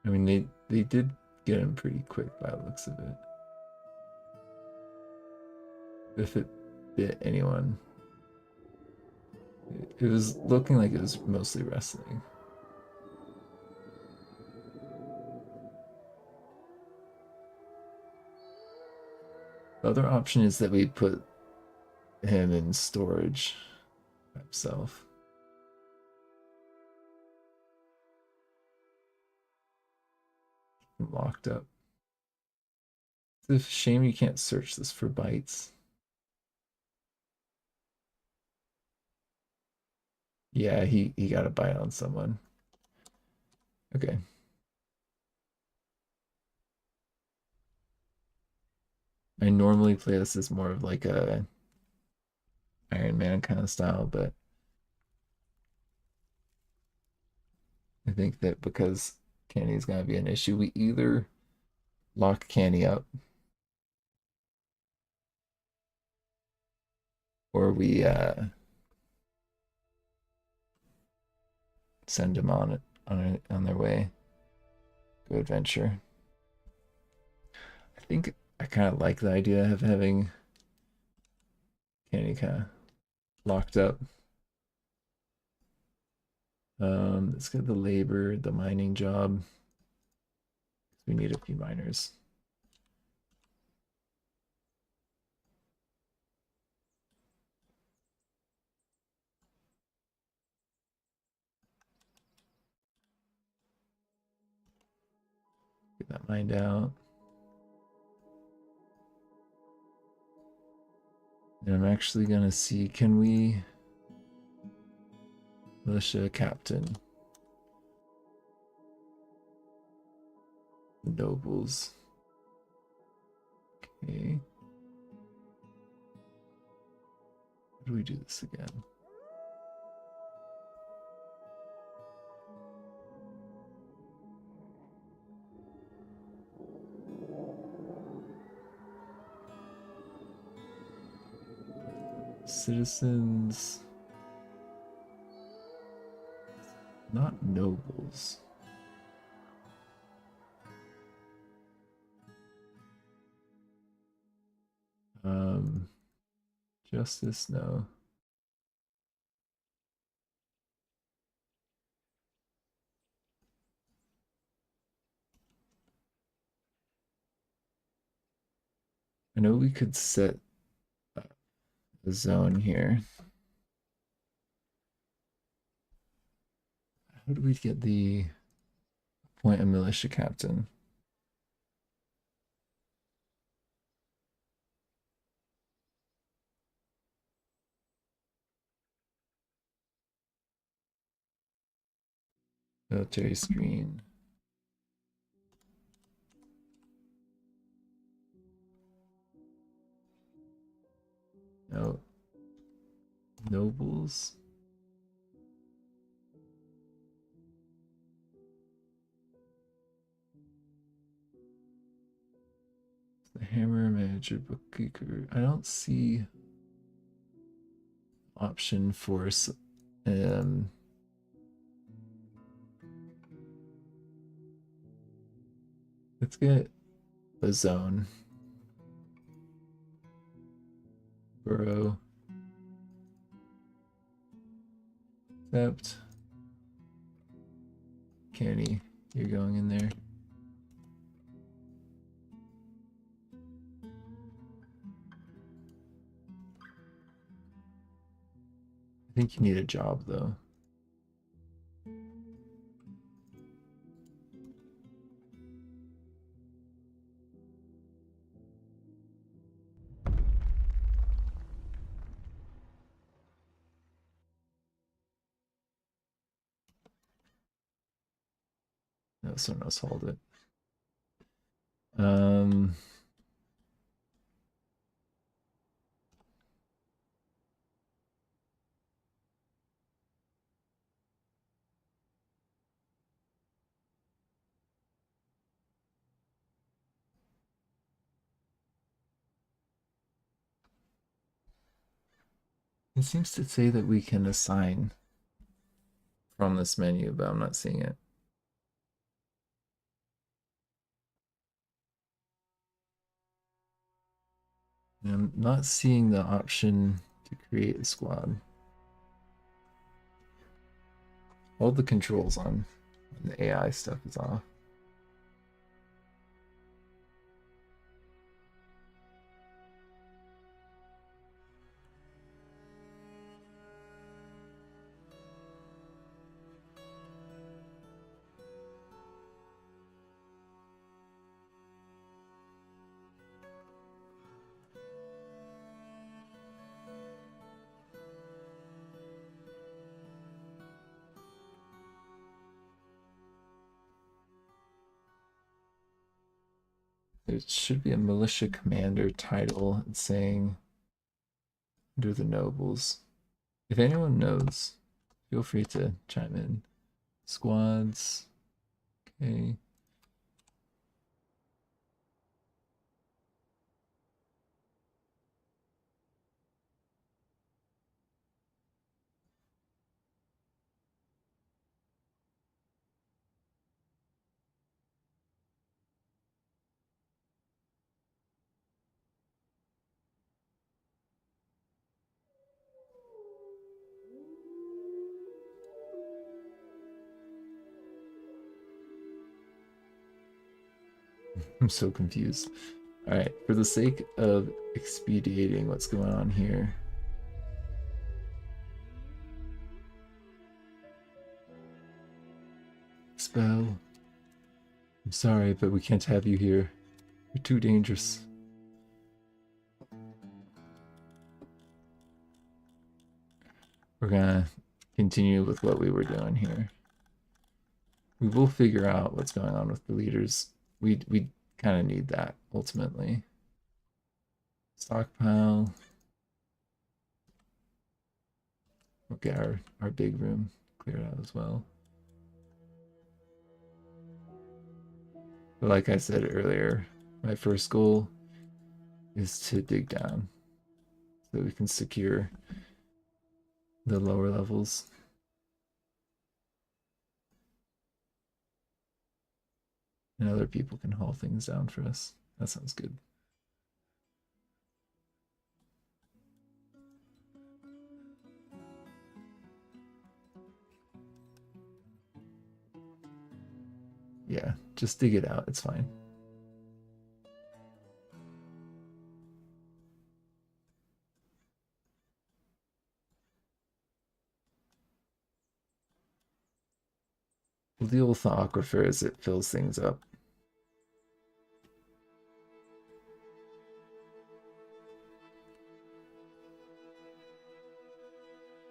Speaker 1: I mean, they did get him pretty quick by the looks of it. If it bit anyone, it was looking like it was mostly wrestling. The other option is that we put him in storage himself. Locked up. It's a shame you can't search this for bites. Yeah, he got a bite on someone. Okay. I normally play this as more of like a Iron Man kind of style, but I think that because Candy is gonna be an issue, we either lock Candy up or we send him on their way. Go adventure. I think I kind of like the idea of having Candy kind of locked up. Let's get the labor, the mining job. We need a few miners. Get that mined out. And I'm actually gonna see, can we militia captain nobles? Okay. How do we do this again? Citizens, not nobles. Um, Justice, no. I know we could set a zone here. How do we get the point a militia captain? Military screen. No. Nobles. The hammer manager bookkeeper. I don't see option for um let's get a zone. Borough. Except Kenny, you're going in there. I think you need a job though. No, someone else hold it. It seems to say that we can assign from this menu, but I'm not seeing it. And I'm not seeing the option to create a squad. All the controls on the AI stuff is off. There should be a militia commander title saying under the nobles. If anyone knows, feel free to chime in. Squads. Okay. I'm so confused. All right, for the sake of expediting what's going on here, expel. I'm sorry, but we can't have you here. You're too dangerous. We're gonna continue with what we were doing here. We will figure out what's going on with the leaders. We kind of need that ultimately. Stockpile. We'll get our big room cleared out as well. But like I said earlier, my first goal is to dig down so that we can secure the lower levels. And other people can haul things down for us. That sounds good. Yeah, just dig it out. It's fine. We'll deal with the aquifer as it fills things up.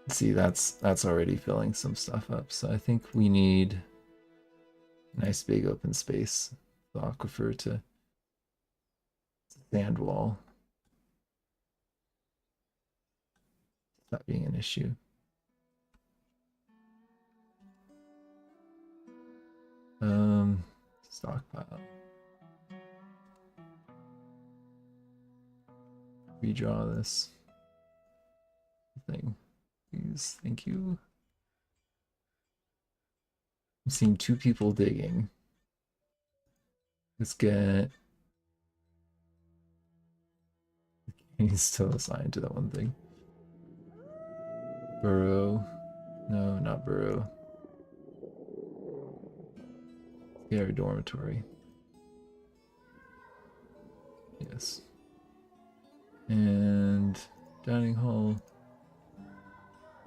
Speaker 1: See, that's already filling some stuff up. So I think we need nice big open space, the aquifer to sand wall. Not being an issue. Stockpile. Redraw this thing, please. Thank you. I'm seeing 2 people digging. Let's get. He's still assigned to that one thing. Burrow. No, not burrow. Yeah, dormitory. Yes. And dining hall.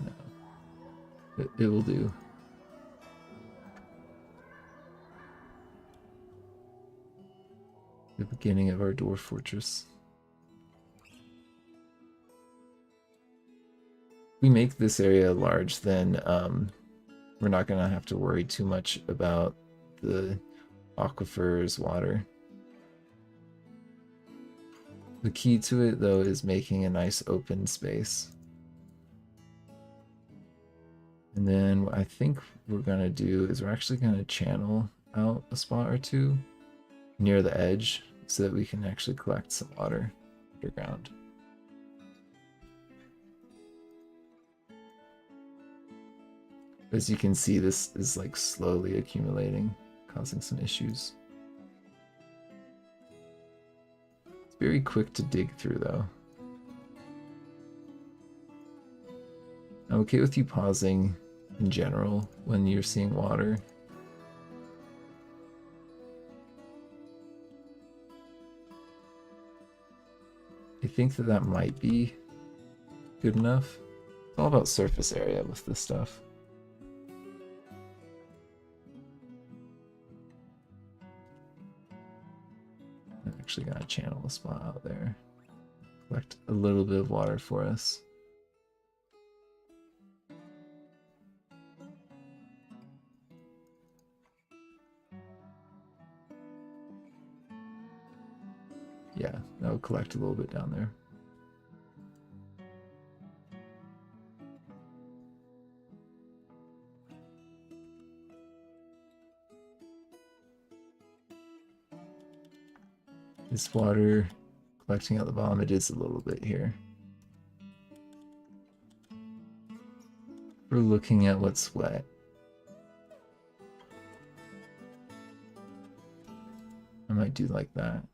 Speaker 1: No. It will do. The beginning of our dwarf fortress. If we make this area large, then we're not gonna have to worry too much about the aquifer's water. The key to it, though, is making a nice open space. And then what I think we're gonna do is we're actually gonna channel out a spot or two near the edge so that we can actually collect some water underground. As you can see, this is like slowly accumulating, causing some issues. It's very quick to dig through, though. I'm okay with you pausing in general when you're seeing water. I think that that might be good enough. It's all about surface area with this stuff. I'm actually gonna channel a spot out there. Collect a little bit of water for us. Yeah, that'll collect a little bit down there. This water collecting at the bottom, it is a little bit here. We're looking at what's wet. I might do like that.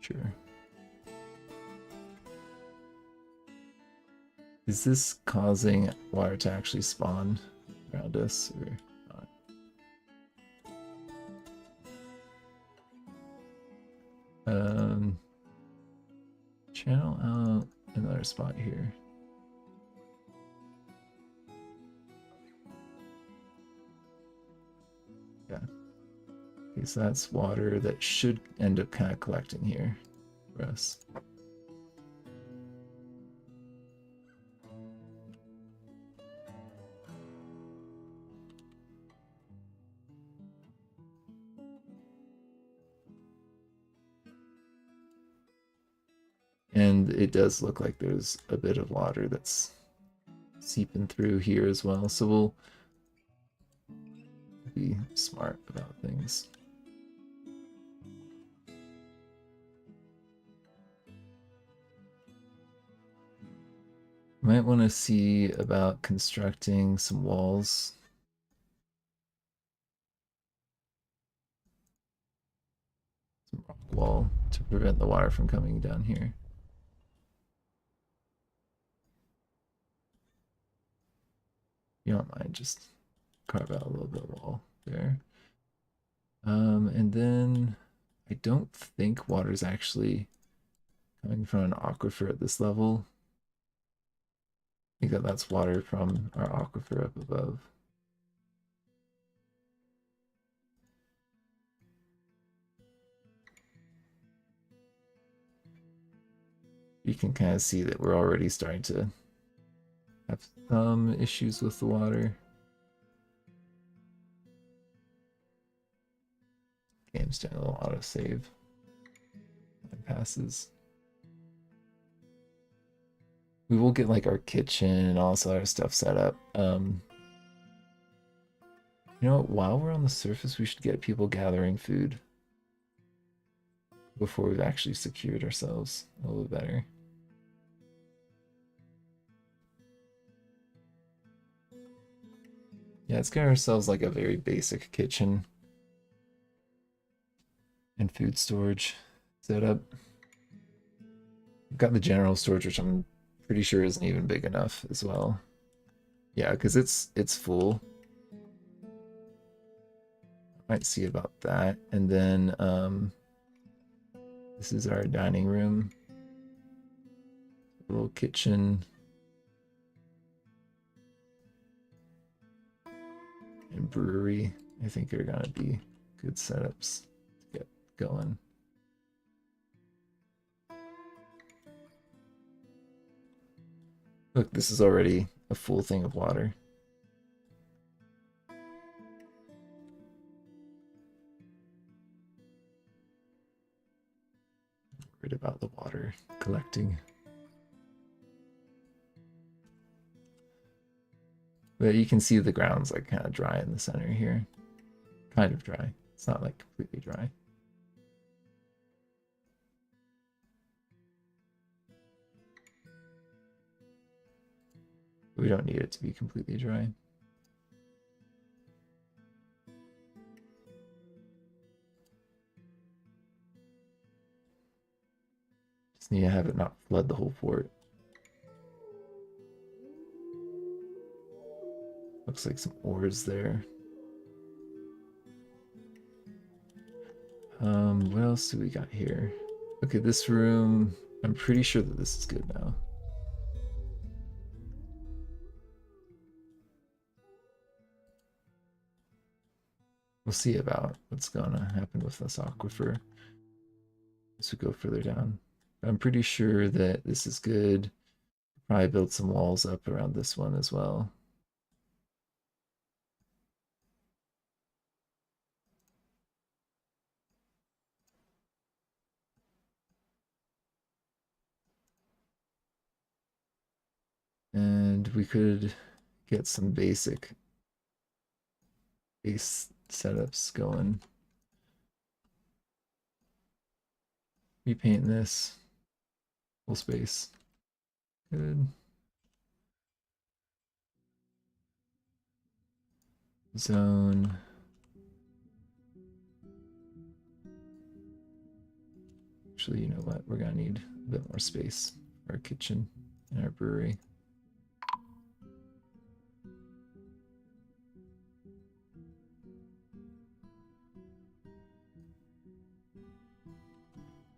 Speaker 1: Sure. Is this causing water to actually spawn around us or not? Channel out another spot here. Yeah. Okay, so that's water that should end up kind of collecting here for us. And it does look like there's a bit of water that's seeping through here as well. So we'll be smart about things. Might want to see about constructing some walls. Some rock wall to prevent the water from coming down here. You don't mind, just carve out a little bit of wall there. And then I don't think water's actually coming from an aquifer at this level. I think that that's water from our aquifer up above. You can kind of see that we're already starting to have some issues with the water. Game's doing a little autosave. Time passes. We will get like our kitchen and all this other stuff set up. You know what? While we're on the surface, we should get people gathering food before we've actually secured ourselves a little bit better. Yeah, let's get ourselves like a very basic kitchen and food storage setup. I've got the general storage, which I'm pretty sure isn't even big enough as well. Yeah, because it's full. Might see about that. And then this is our dining room. A little kitchen. And brewery, I think are gonna be good setups to get going. Look, this is already a full thing of water. Worried about the water collecting. But you can see the ground's like kind of dry in the center here. Kind of dry. It's not like completely dry. We don't need it to be completely dry. Just need to have it not flood the whole fort. Looks like some ores there. What else do we got here? Okay, this room, I'm pretty sure that this is good now. We'll see about what's gonna happen with this aquifer as we go further down. I'm pretty sure that this is good. Probably build some walls up around this one as well. And we could get some base setups going. Repaint this full space. Good. Zone. Actually, you know what? We're gonna need a bit more space for our kitchen and our brewery.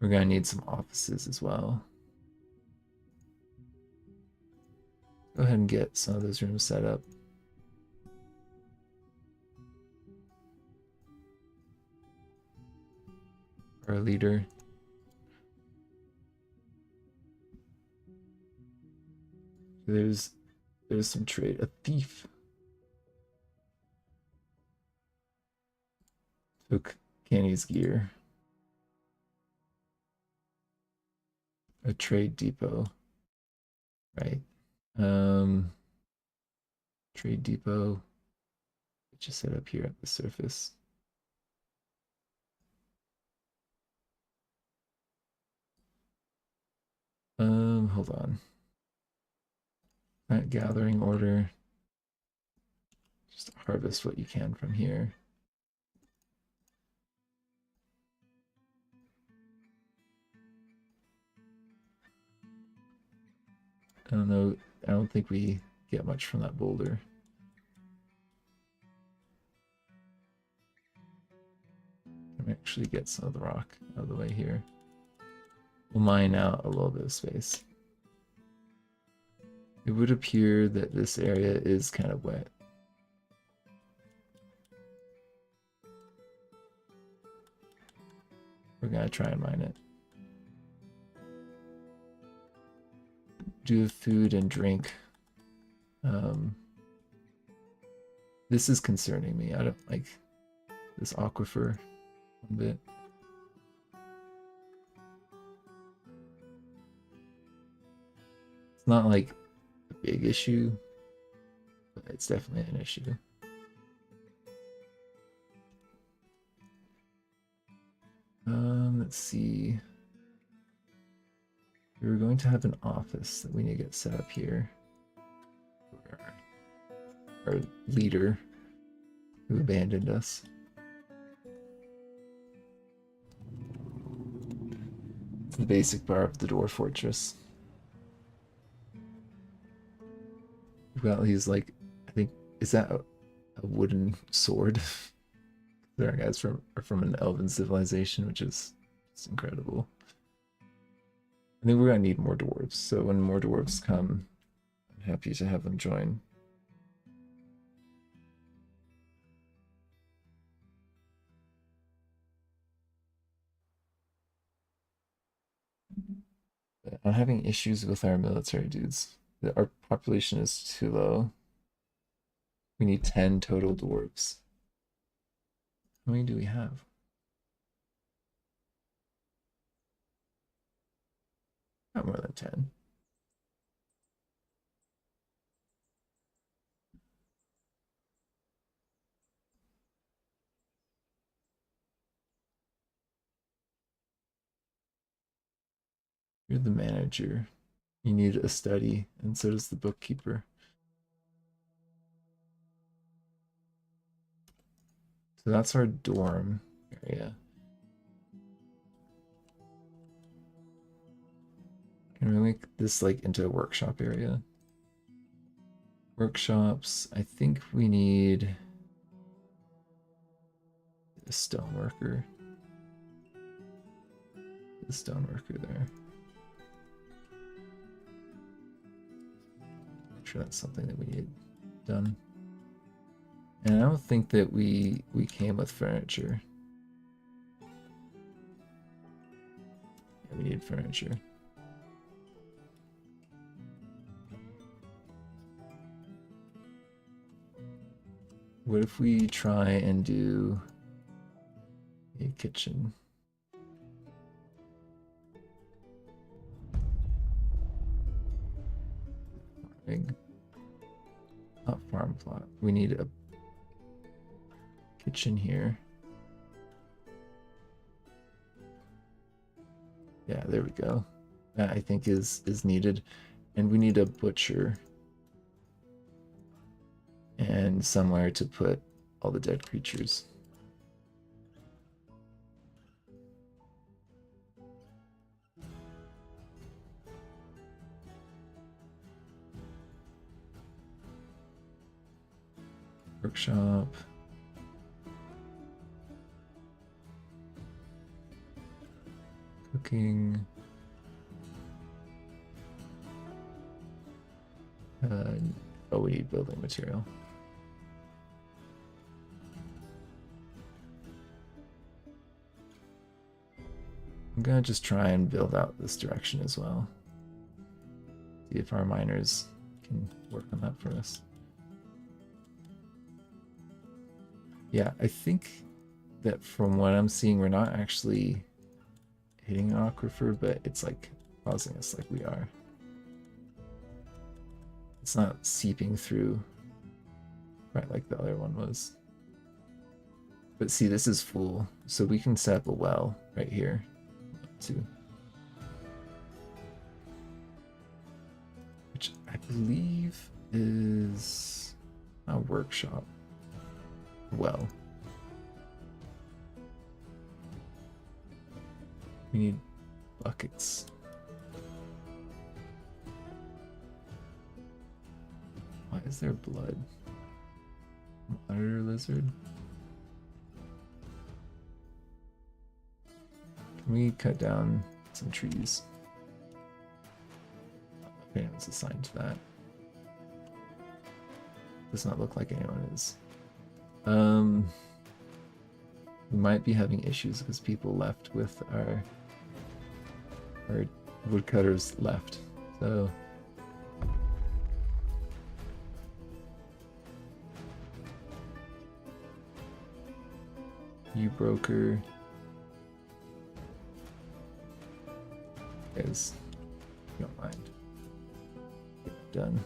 Speaker 1: We're gonna need some offices as well. Go ahead and get some of those rooms set up. Our leader. There's some trade. A thief took Kenny's gear. A trade depot. Right. Trade depot. Just set up here at the surface. Hold on. Plant gathering order. Just harvest what you can from here. I don't know. I don't think we get much from that boulder. Can actually get some of the rock out of the way here. We'll mine out a little bit of space. It would appear that this area is kind of wet. We're gonna try and mine it. do have food and drink. This is concerning me. I don't like this aquifer one bit. It's not like a big issue, but it's definitely an issue. Let's see. We were going to have an office that we need to get set up here. Our leader who abandoned us. It's the basic bar of the Dwarf Fortress. We've got these, like, I think, is that a wooden sword? Our guys are from an elven civilization, which is incredible. I think we're gonna need more dwarves, so when more dwarves come, I'm happy to have them join. But I'm having issues with our military dudes. Our population is too low. We need 10 total dwarves. How many do we have? Not more than 10. You're the manager. You need a study, and so does the bookkeeper. So that's our dorm area. Can we make this like into a workshop area? Workshops. I think we need a stoneworker. The stoneworker there. I'm sure that's something that we need done. And I don't think that we came with furniture. Yeah, we need furniture. What if we try and do a kitchen? Not farm plot. We need a kitchen here. Yeah, there we go. That I think is needed. And we need a butcher. And somewhere to put all the dead creatures. Workshop. Cooking. Oh, we need building material. I'm gonna just try and build out this direction as well. See if our miners can work on that for us. Yeah, I think that from what I'm seeing, we're not actually hitting an aquifer, but it's like causing us like we are. It's not seeping through quite like the other one was. But see, this is full, so we can set up a well right here too. Which I believe is a workshop. Well, we need buckets. Why is there blood? Monitor lizard? Can we cut down some trees? If anyone's assigned to that. Does not look like anyone is. We might be having issues because people left with our woodcutters left. So You broker. Guys, don't mind. Get it done.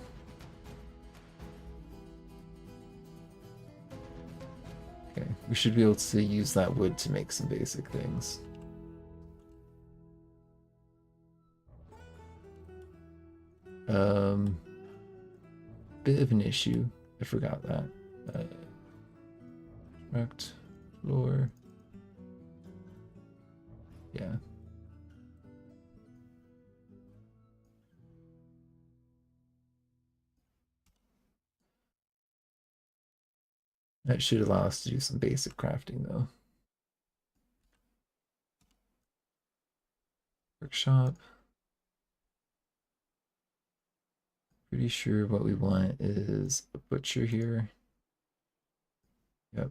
Speaker 1: Okay, we should be able to use that wood to make some basic things. Bit of an issue. I forgot that. Construct floor. Yeah. That should allow us to do some basic crafting though. Workshop. Pretty sure what we want is a butcher here. Yep.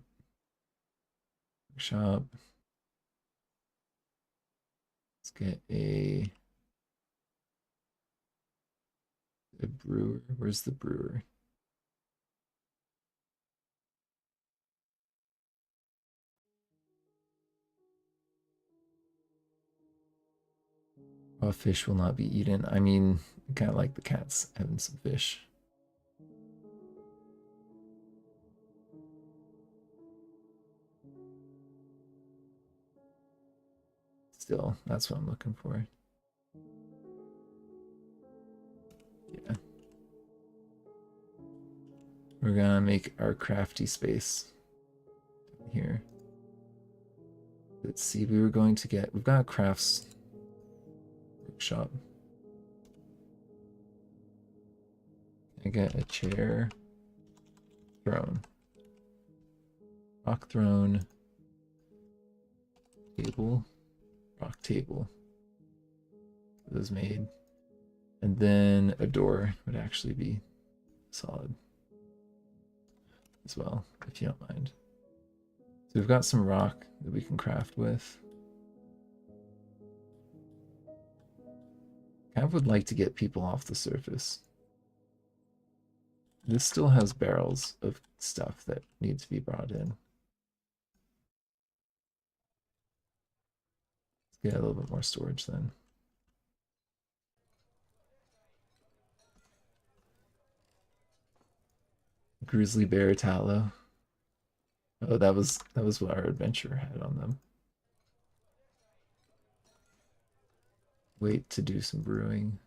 Speaker 1: Workshop. Let's get a brewer. Where's the brewer? Raw fish will not be eaten. I mean, kind of like the cats having some fish. Still, that's what I'm looking for. Yeah. We're gonna make our crafty space here. Let's see, we've got a crafts workshop. I get a chair, throne, rock throne, table, rock table. Those made. And then a door would actually be solid as well, if you don't mind. So we've got some rock that we can craft with. Kind of would like to get people off the surface. This still has barrels of stuff that need to be brought in. Let's get a little bit more storage then. Grizzly bear tallow. Oh, that was what our adventurer had on them. Wait to do some brewing.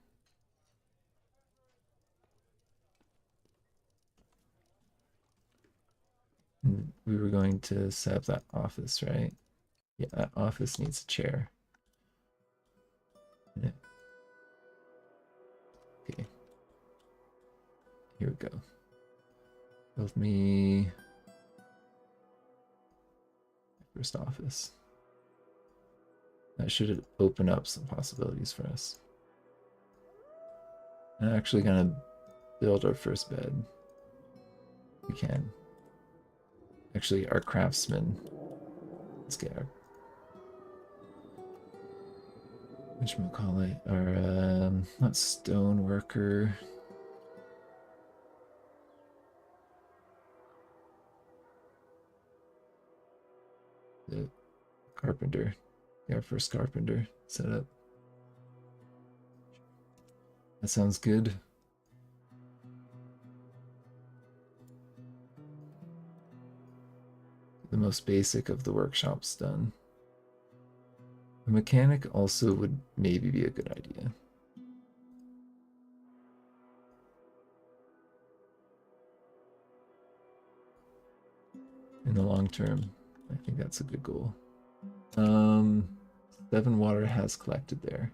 Speaker 1: And we were going to set up that office, right? Yeah, that office needs a chair. Yeah. Okay. Here we go. Build me first office. That should open up some possibilities for us. I'm actually gonna build our first bed. We can. Actually, our craftsman. Let's get our whatchamacallit? Our not stone worker. The carpenter. Yeah, our first carpenter set up. That sounds good. The most basic of the workshops done. A mechanic also would maybe be a good idea. In the long term, I think that's a good goal. 7 water has collected there.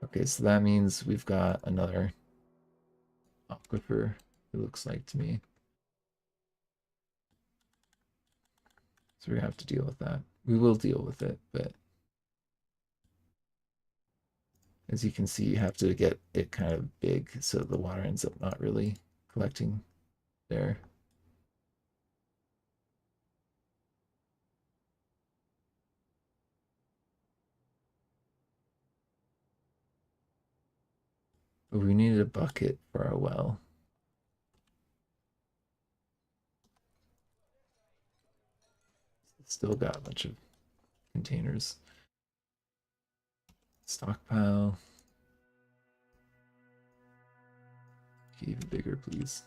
Speaker 1: Okay, so that means we've got another aquifer, it looks like to me. So we have to deal with that. We will deal with it, but as you can see, you have to get it kind of big so the water ends up not really collecting there. But we needed a bucket for our well. Still got a bunch of containers. Stockpile. Even bigger, please.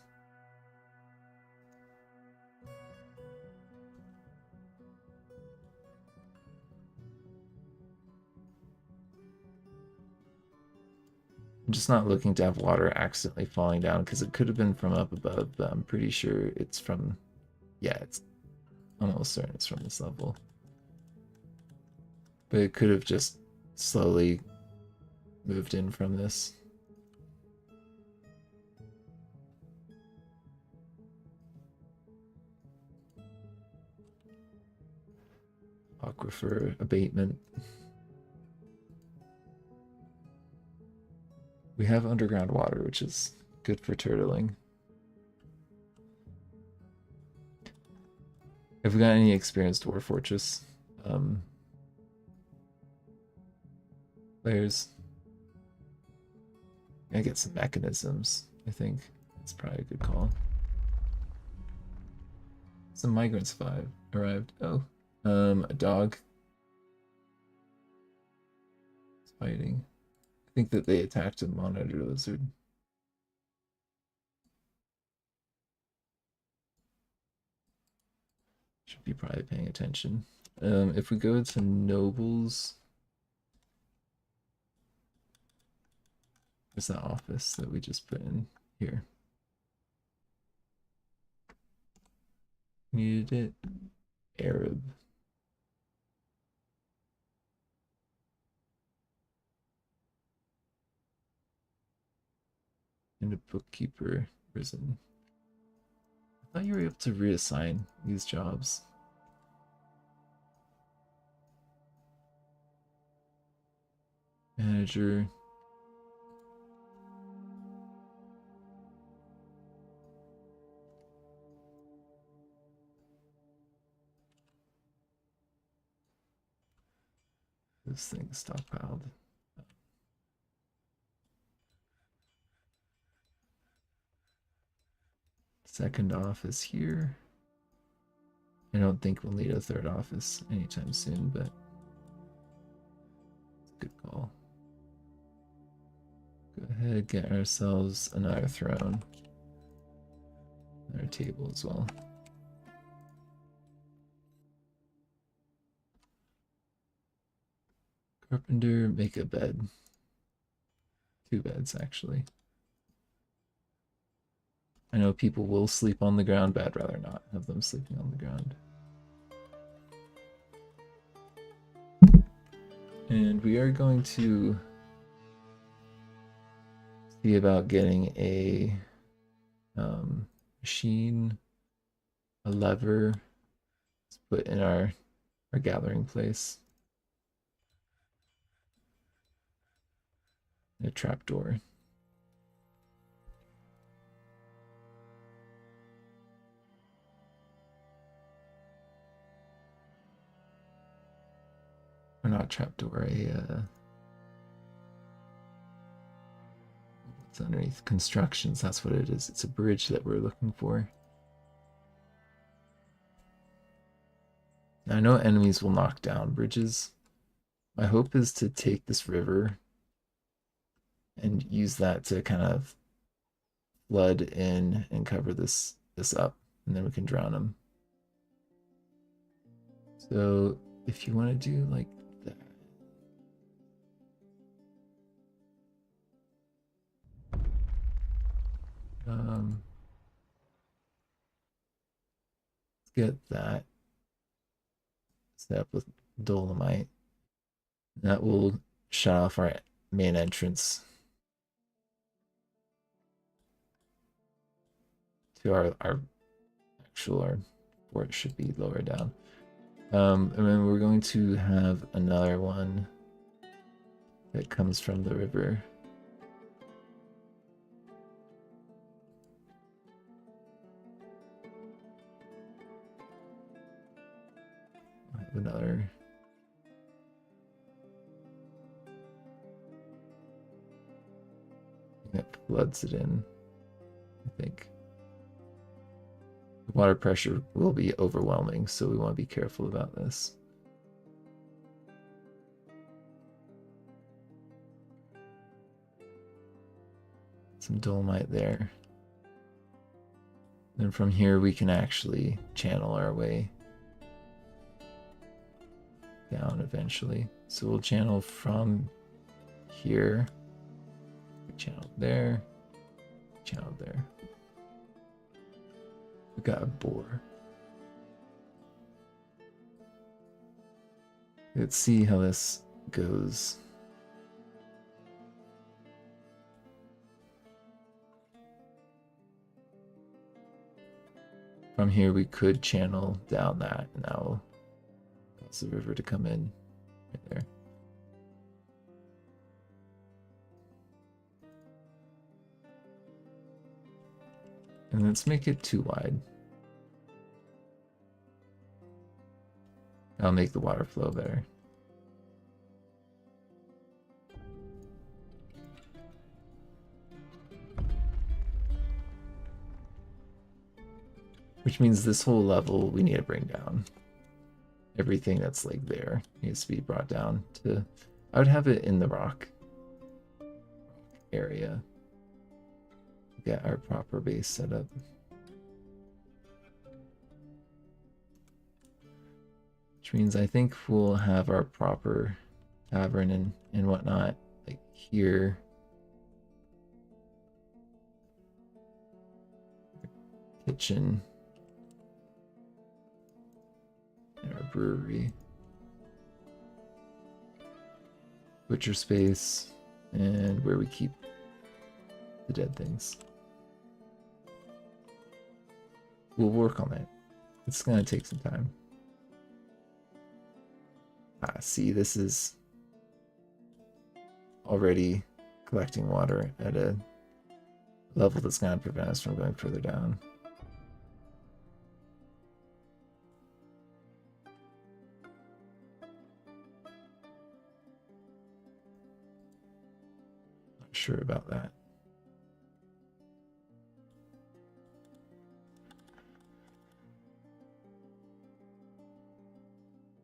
Speaker 1: I'm just not looking to have water accidentally falling down because it could have been from up above, but I'm pretty sure it's from, yeah, it's almost certain it's from this level. But it could have just slowly moved in from this. Aquifer abatement. We have underground water, which is good for turtling. Have we got any experienced Dwarf Fortress players? I get some mechanisms, I think. That's probably a good call. Some migrants arrived. Oh, a dog. It's fighting. I think that they attacked a monitor lizard. Should be probably paying attention. If we go to nobles, there's that office that we just put in here. Needed it. Arab. And a bookkeeper prison. I thought you were able to reassign these jobs. Manager. This thing stockpiled. Second office here. I don't think we'll need a third office anytime soon, but it's a good call. Go ahead, get ourselves another throne. Another table as well. Carpenter, make a bed. 2 beds, actually. I know people will sleep on the ground, but I'd rather not have them sleeping on the ground. And we are going to see about getting a machine, a lever to put in our gathering place, and a trapdoor. Or not trapdoor, what's underneath? Constructions, that's what it is. It's a bridge that we're looking for. Now, I know enemies will knock down bridges. My hope is to take this river and use that to kind of flood in and cover this up, and then we can drown them. So if you want to do like that. Let's get that set up with dolomite. That will shut off our main entrance to our fort should be lower down. And then we're going to have another one that comes from the river. I have another. That floods it in, I think. The water pressure will be overwhelming, so we want to be careful about this. Some dolomite there. Then from here we can actually channel our way down eventually. So we'll channel from here, channel there, channel there. We got a bore. Let's see how this goes. From here we could channel down that, and that will cause the river to come in right there. And let's make it too wide. That'll make the water flow better. Which means this whole level we need to bring down. Everything that's like there needs to be brought down to... I would have it in the rock area. Get our proper base set up. Which means I think we'll have our proper tavern and whatnot like here. Kitchen. And our brewery. Butcher space. And where we keep the dead things. We'll work on that. It's gonna take some time. Ah, see, this is already collecting water at a level that's gonna prevent us from going further down. Not sure about that.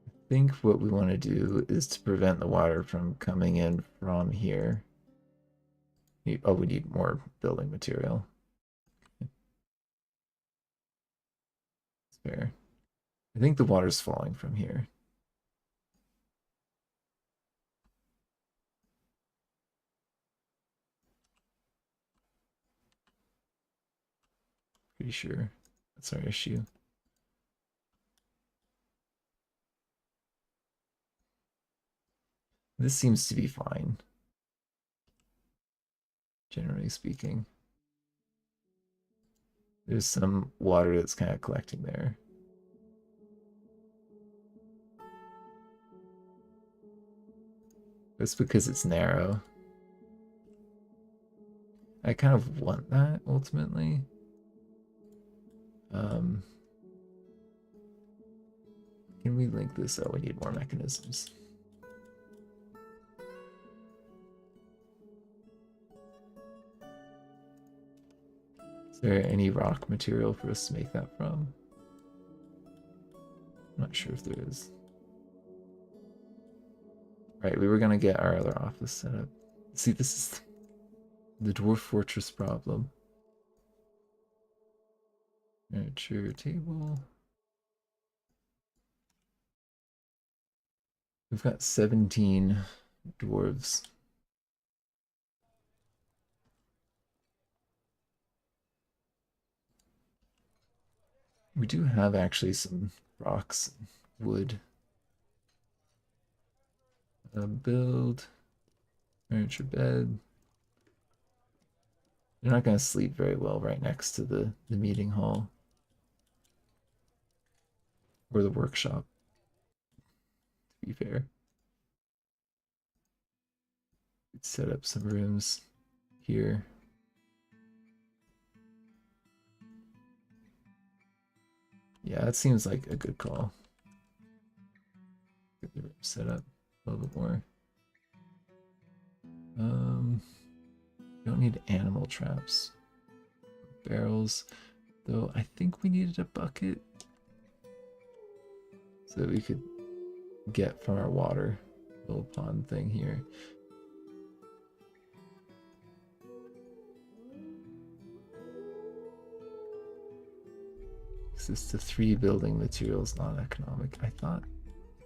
Speaker 1: I think what we want to do is to prevent the water from coming in from here. Oh, we need more building material. It's fair. I think the water's falling from here. Pretty sure that's our issue. This seems to be fine, generally speaking. There's some water that's kind of collecting there. That's because it's narrow. I kind of want that ultimately. Can we link this? Oh, we need more mechanisms. Is there any rock material for us to make that from? I'm not sure if there is. Right, we were gonna get our other office set up. See, this is the Dwarf Fortress problem. Furniture table. We've got 17 dwarves. We do have actually some rocks, wood. Build furniture bed. They're not going to sleep very well right next to the meeting hall or the workshop, to be fair. Let's set up some rooms here. Yeah, that seems like a good call. Get the room set up a little bit more. Don't need animal traps. Barrels. Though I think we needed a bucket so that we could get from our water little pond thing here. Access to 3 building materials, not economic.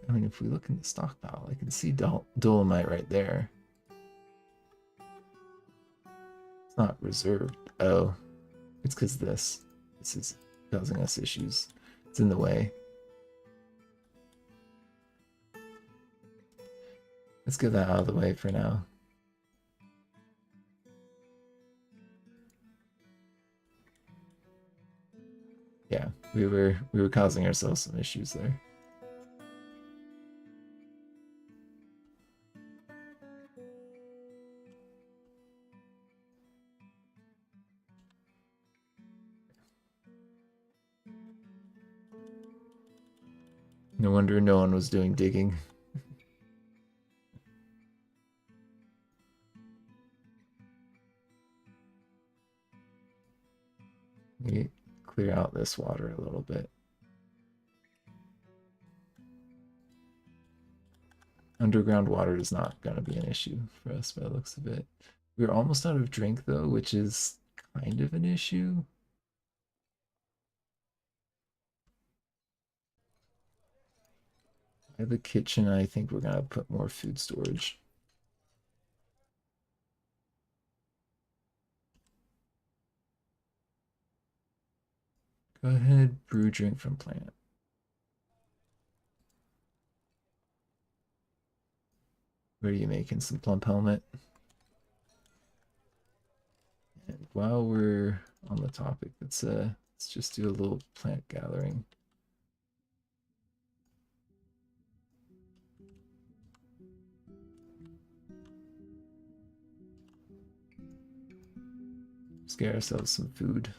Speaker 1: I mean, if we look in the stockpile, I can see dolomite right there. It's not reserved. Oh, it's because this is causing us issues. It's in the way. Let's get that out of the way for now. Yeah, we were causing ourselves some issues there. No wonder no one was doing digging. We clear out this water a little bit. Underground water is not going to be an issue for us by the looks of it. We're almost out of drink though, which is kind of an issue. By the kitchen, I think we're going to put more food storage. Go ahead, brew drink from plant. What are you making? Some plump helmet? And while we're on the topic, let's just do a little plant gathering. Let's get ourselves some food.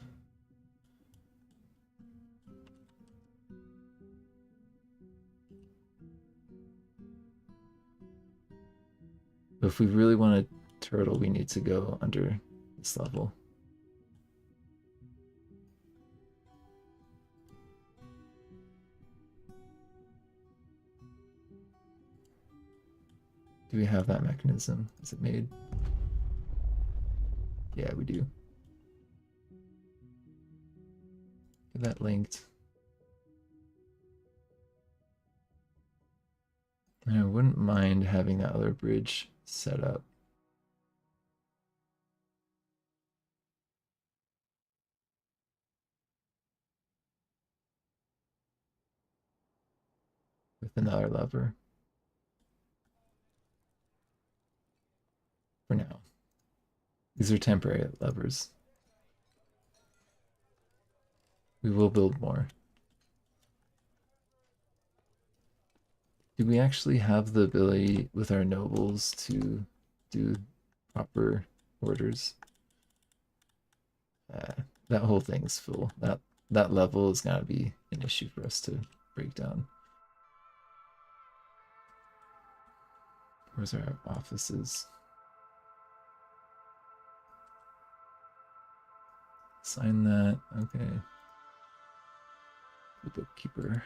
Speaker 1: But if we really want a turtle, we need to go under this level. Do we have that mechanism? Is it made? Yeah, we do. Get that linked. And I wouldn't mind having that other bridge set up. With another lever. For now. These are temporary levers. We will build more. Do we actually have the ability with our nobles to do proper orders? That whole thing's full. That level is gonna be an issue for us to break down. Where's our offices? Sign that. Okay. The bookkeeper.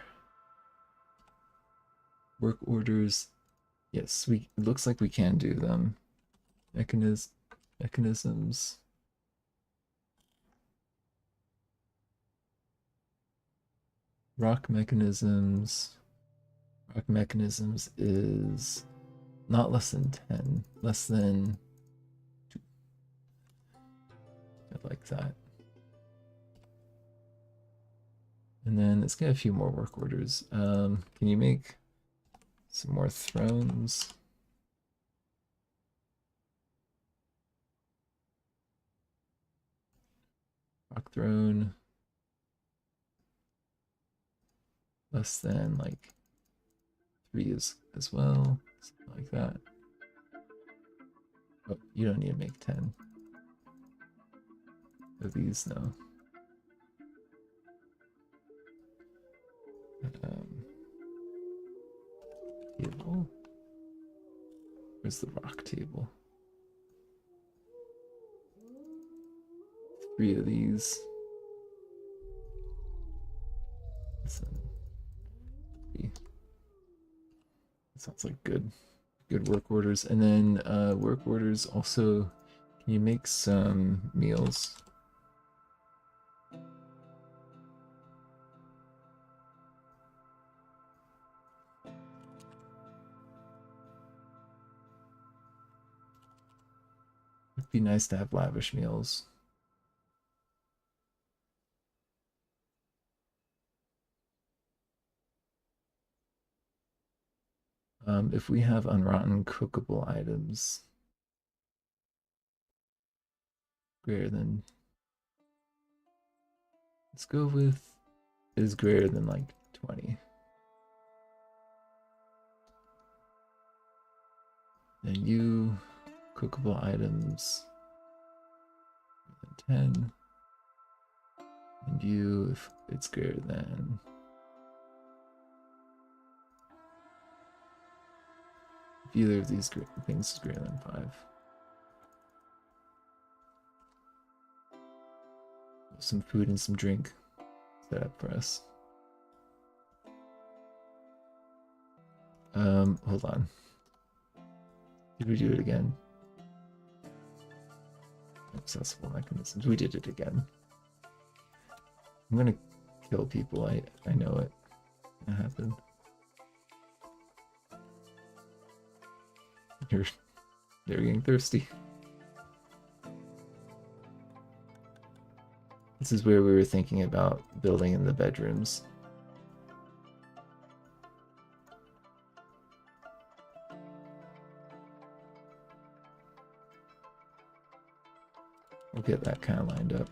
Speaker 1: Work orders. Yes, it looks like we can do them. Mechanisms. Rock mechanisms. Rock mechanisms is not less than 10. Less than 2. I like that. And then let's get a few more work orders. Can you make some more thrones? Rock throne. Less than like 3 as well. Something like that. Oh, you don't need to make 10 of these, no. Table. Where's the rock table? 3 of these. Sounds like good work orders. And then work orders also, can you make some meals? It'd be nice to have lavish meals. If we have unrotten cookable items greater than, let's go with is greater than like 20. And you cookable items 10. And you if it's greater than, if either of these things is greater than 5. Some food and some drink set up for us. Hold on. Did we do it again? Accessible mechanisms. We did it again. I'm gonna kill people. I know it. That happened. They're getting thirsty. This is where we were thinking about building in the bedrooms. We'll get that kind of lined up.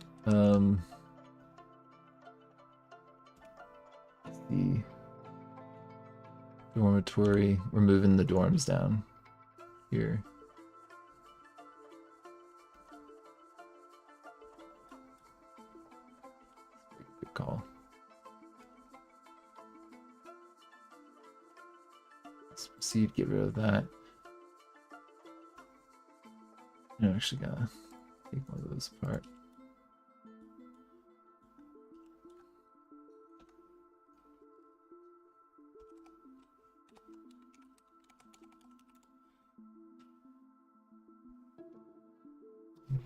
Speaker 1: The dormitory, we're moving the dorms down here. Good call. Let's proceed, get rid of that. I'm actually gonna take one of those apart.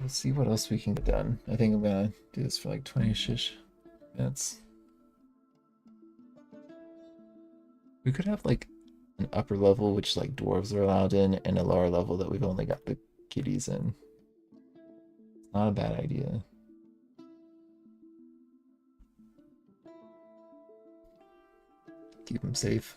Speaker 1: Let's see what else we can get done. I think I'm gonna do this for like 20-ish minutes. We could have like an upper level which like dwarves are allowed in, and a lower level that we've only got the kitties in. Not a bad idea. Keep them safe.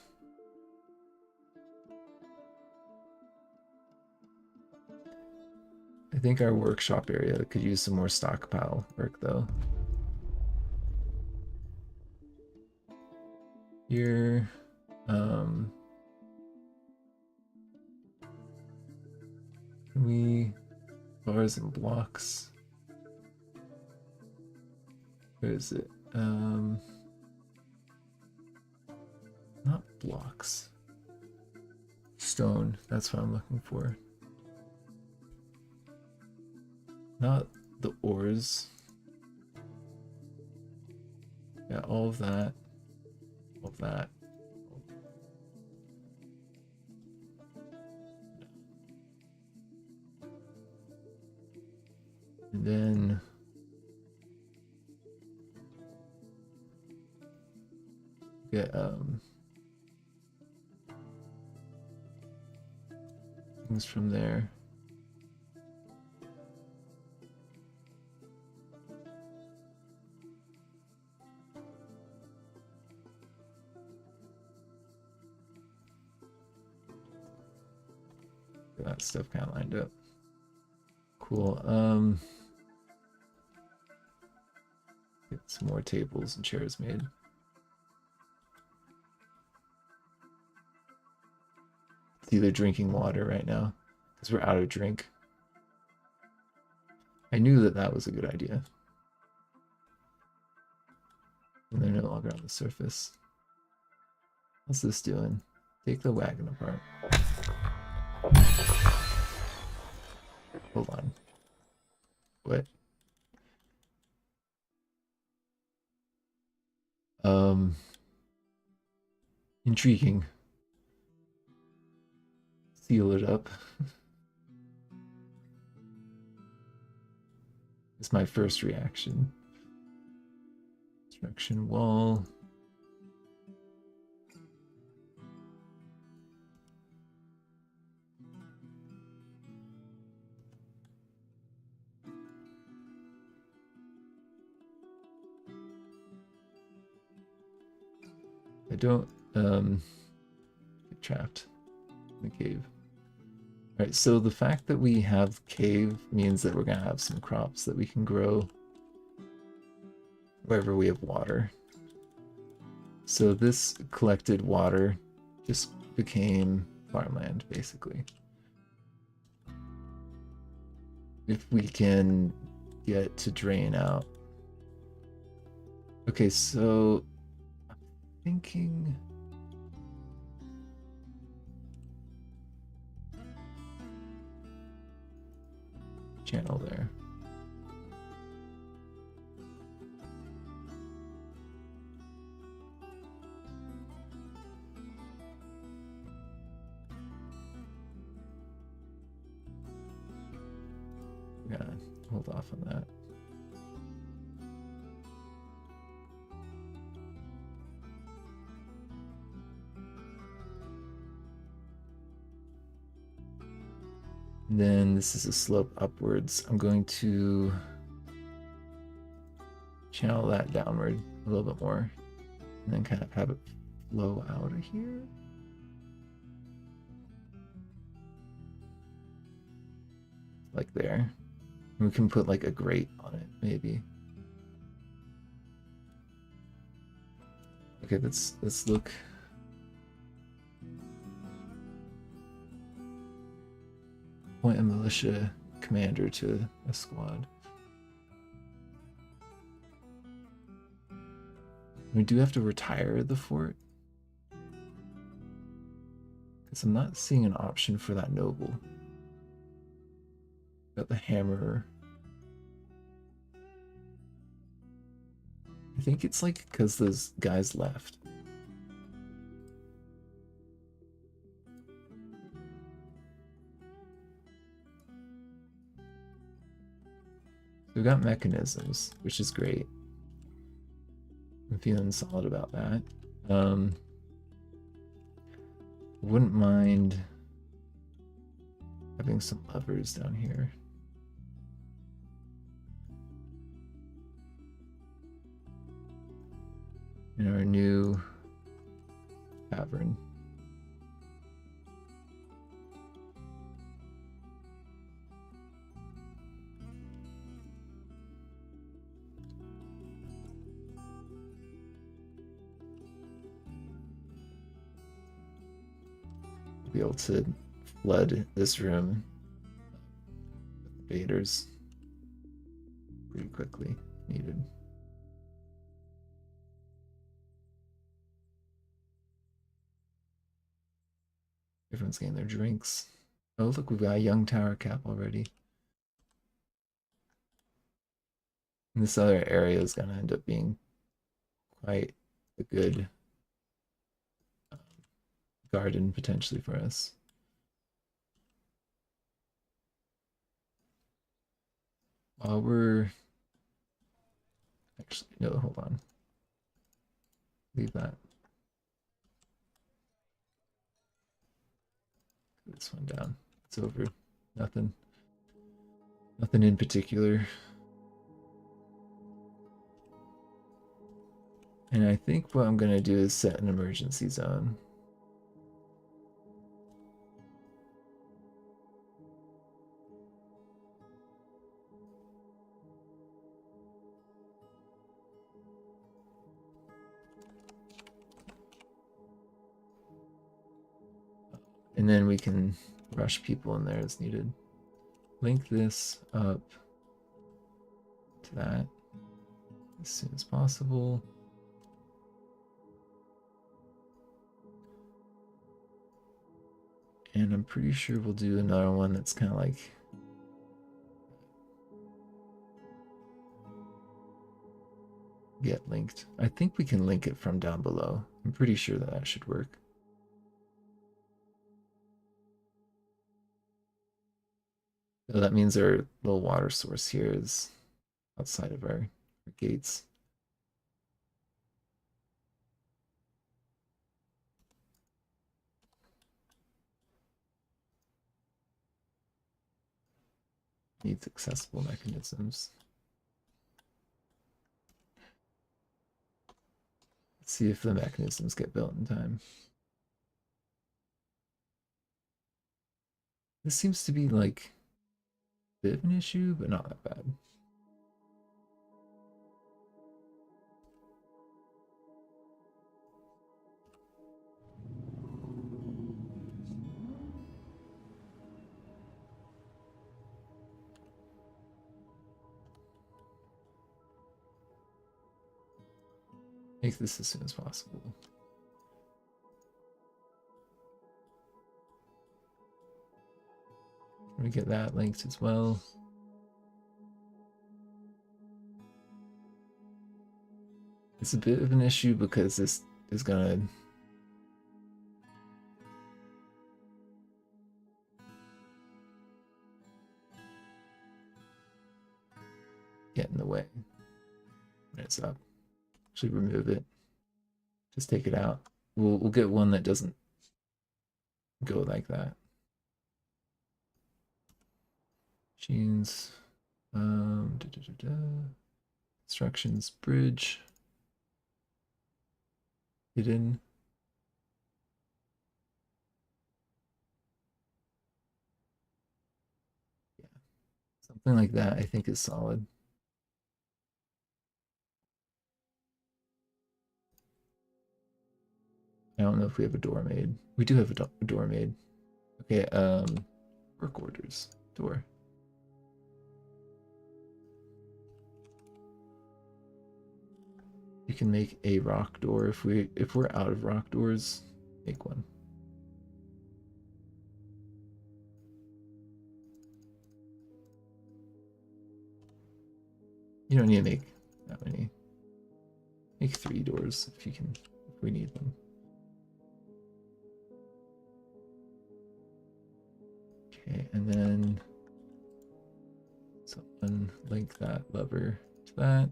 Speaker 1: I think our workshop area could use some more stockpile work though. Here, bars and blocks. Where is it? Not blocks. Stone, that's what I'm looking for. Not the ores. Yeah, all of that. All of that. And then get things from there. Get that stuff kind of lined up. Cool. Get some more tables and chairs made. It's either drinking water right now because we're out of drink. I knew that that was a good idea. And they're no longer on the surface. What's this doing? Take the wagon apart. Hold on. What? Intriguing. seal it up. It's my first reaction. Construction wall. I don't get trapped in the cave. Alright, so the fact that we have cave means that we're gonna have some crops that we can grow wherever we have water. So this collected water just became farmland, basically. If we can get to drain out. Okay, so I'm thinking channel there. Yeah, hold off on that. And then this is a slope upwards. I'm going to channel that downward a little bit more and then kind of have it flow out of here. Like there. And we can put like a grate on it, maybe. Okay, let's look. Appoint a militia commander to a squad. We do have to retire the fort. Because I'm not seeing an option for that noble. Got the hammer. I think it's like because those guys left. So we've got mechanisms, which is great. I'm feeling solid about that. Wouldn't mind having some levers down here. In our new tavern. Be able to flood this room with invaders pretty quickly if needed. Everyone's getting their drinks. Oh, look, we've got a young tower cap already. And this other area is going to end up being quite a good garden potentially for us. While we're actually, no, hold on. Leave that. Put this one down. It's over. Nothing in particular. And I think what I'm gonna do is set an emergency zone. And then we can rush people in there as needed. Link this up to that as soon as possible. And I'm pretty sure we'll do another one that's kind of like get linked. I think we can link it from down below. I'm pretty sure that should work. So that means our little water source here is outside of our gates. Needs accessible mechanisms. Let's see if the mechanisms get built in time. This seems to be like a bit of an issue, but not that bad. Make this as soon as possible. Let me get that linked as well. It's a bit of an issue because this is gonna get in the way when it's up. Actually remove it. Just take it out. We'll get one that doesn't go like that. Machines. Instructions, bridge. Hidden. Yeah. Something like that I think is solid. I don't know if we have a door made. We do have a door made. Okay, work orders. Door. You can make a rock door if we're out of rock doors, make one. You don't need to make that many. Make 3 doors if you can, if we need them. Okay, and then someone link that lever to that.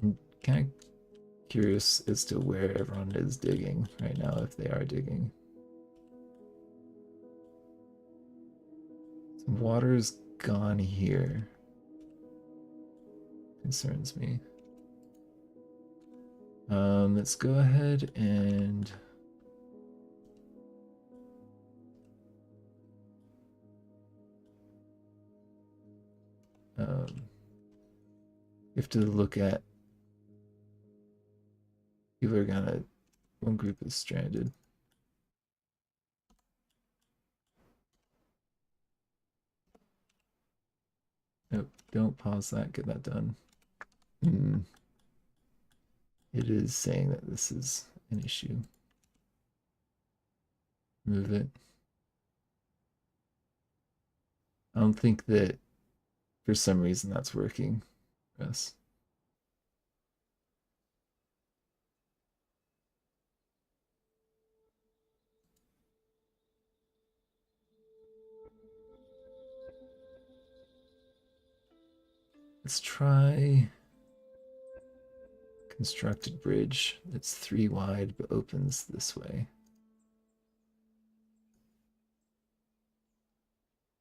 Speaker 1: I'm kind of curious as to where everyone is digging right now, if they are digging. Some water's gone here. Concerns me. Let's go ahead and we have to look at people are gonna, one group is stranded. Nope, don't pause that, get that done. It is saying that this is an issue. Move it. I don't think that for some reason that's working for us. Let's try constructed bridge that's 3 wide but opens this way.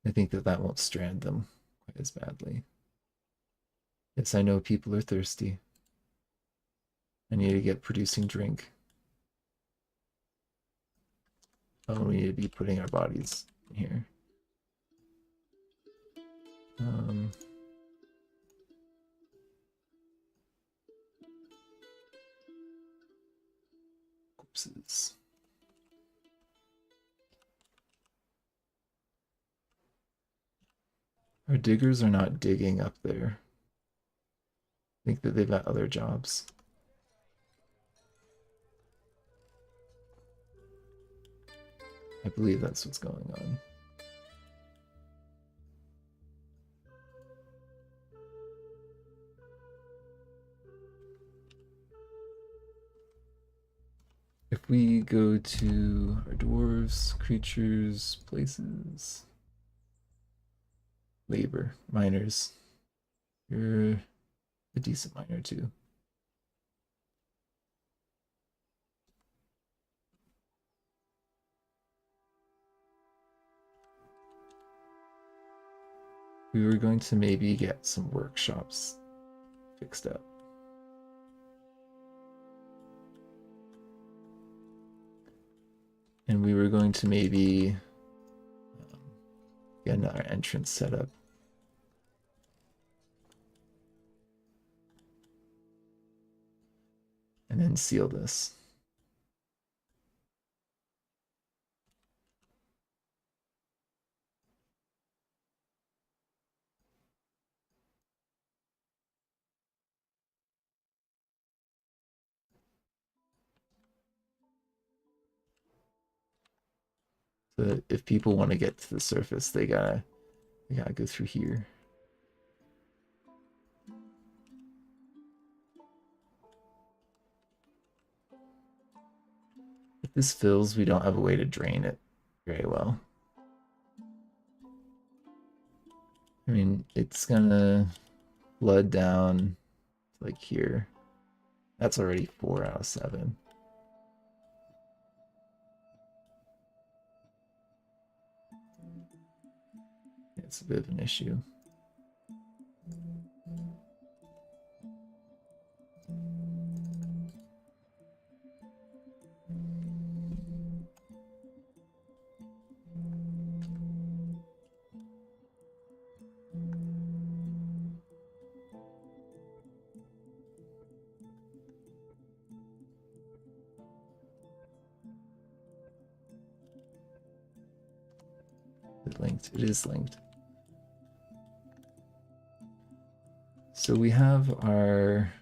Speaker 1: I think that that won't strand them quite as badly. Yes, I know people are thirsty. I need to get producing drink. Oh, we need to be putting our bodies in here. Corpses. Our diggers are not digging up there. I think that they've got other jobs. I believe that's what's going on. if we go to our dwarves, creatures, places, labor, miners, you're a decent miner too. We were going to maybe get some workshops fixed up. And we were going to maybe get another entrance set up. And then seal this. So if people want to get to the surface, they gotta go through here. If this fills, we don't have a way to drain it very well. I mean, it's gonna flood down like here. That's already 4 out of 7. It's a bit of an issue. Is it linked? It is linked. So we have our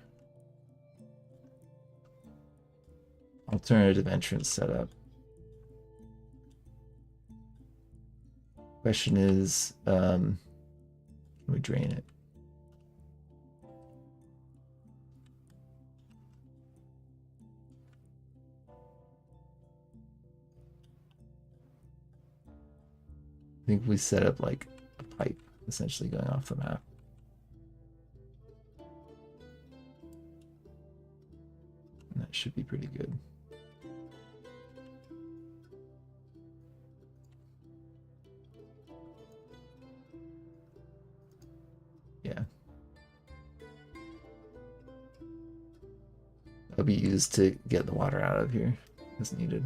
Speaker 1: alternative entrance set up. Question is, can we drain it? I think we set up like a pipe essentially going off the map. And that should be pretty good. Yeah. That'll be used to get the water out of here as needed.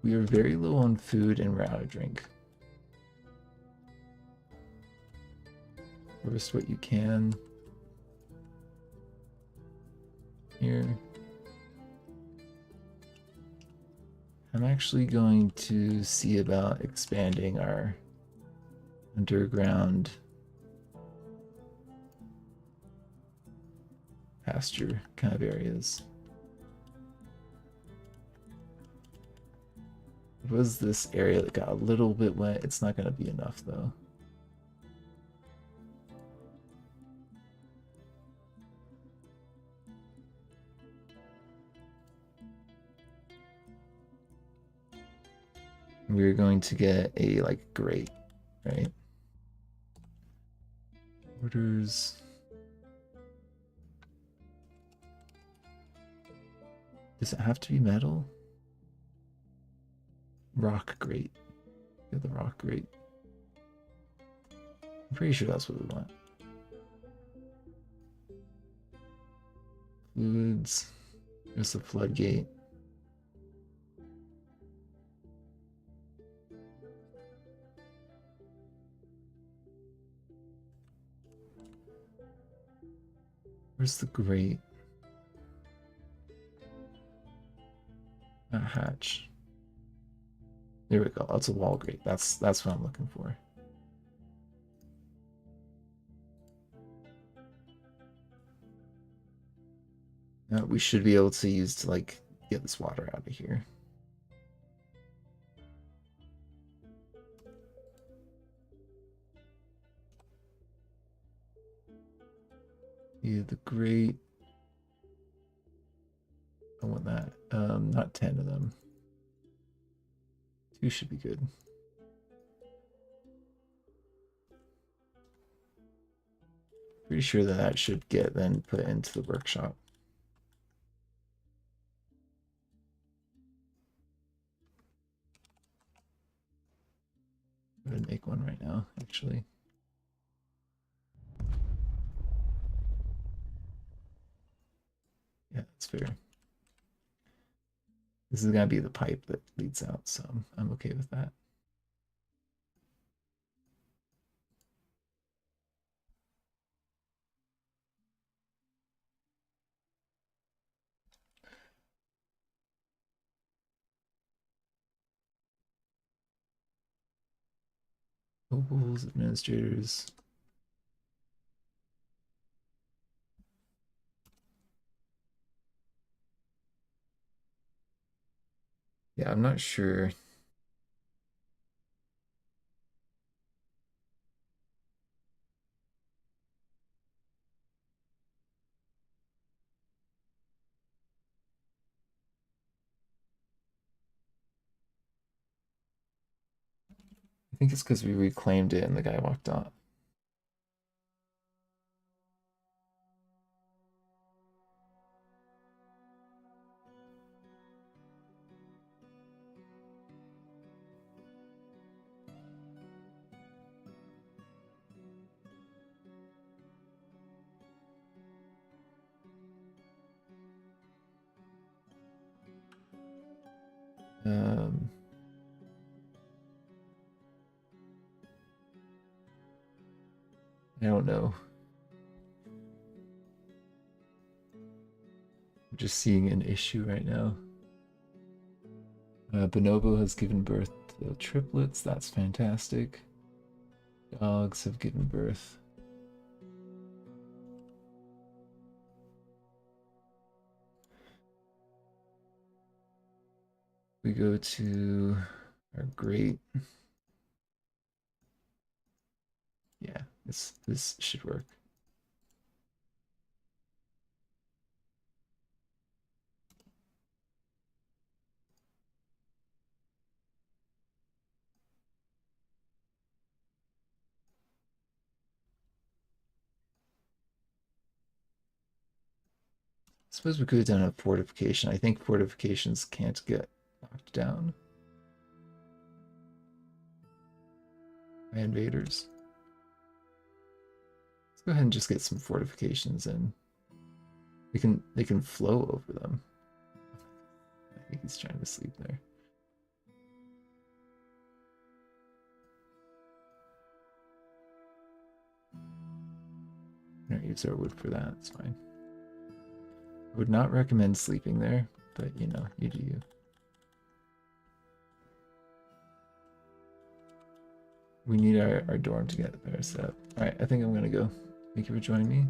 Speaker 1: We are very low on food and we're out of drink. Harvest what you can. Here. I'm actually going to see about expanding our underground pasture kind of areas. It was this area that got a little bit wet. It's not going to be enough though. We're going to get a like grate, right? Orders. Does it have to be metal? Rock grate. Get the rock grate. I'm pretty sure that's what we want. Fluids. There's the floodgate. Where's the grate? A hatch. There we go. That's a wall grate. That's what I'm looking for. Now we should be able to use to like get this water out of here. Yeah, the great. I want that. Not 10 of them. 2 should be good. Pretty sure that that should get then put into the workshop. I'm gonna make one right now, actually. Yeah, that's fair. This is gonna be the pipe that leads out, so I'm okay with that. Nobles, administrators. Yeah, I'm not sure. I think it's because we reclaimed it and the guy walked off. Um, I don't know. I'm just seeing an issue right now. Bonobo has given birth to triplets. That's fantastic. Dogs have given birth. We go to our great. Yeah, this should work. I suppose we could have done a fortification. I think fortifications can't get knocked down by invaders. Let's go ahead and just get some fortifications in. They can flow over them. I think he's trying to sleep there. I'm gonna use our wood for that. It's fine. I would not recommend sleeping there, but you know, you do you. We need our dorm to get there set up. Alright, I think I'm gonna go. Thank you for joining me.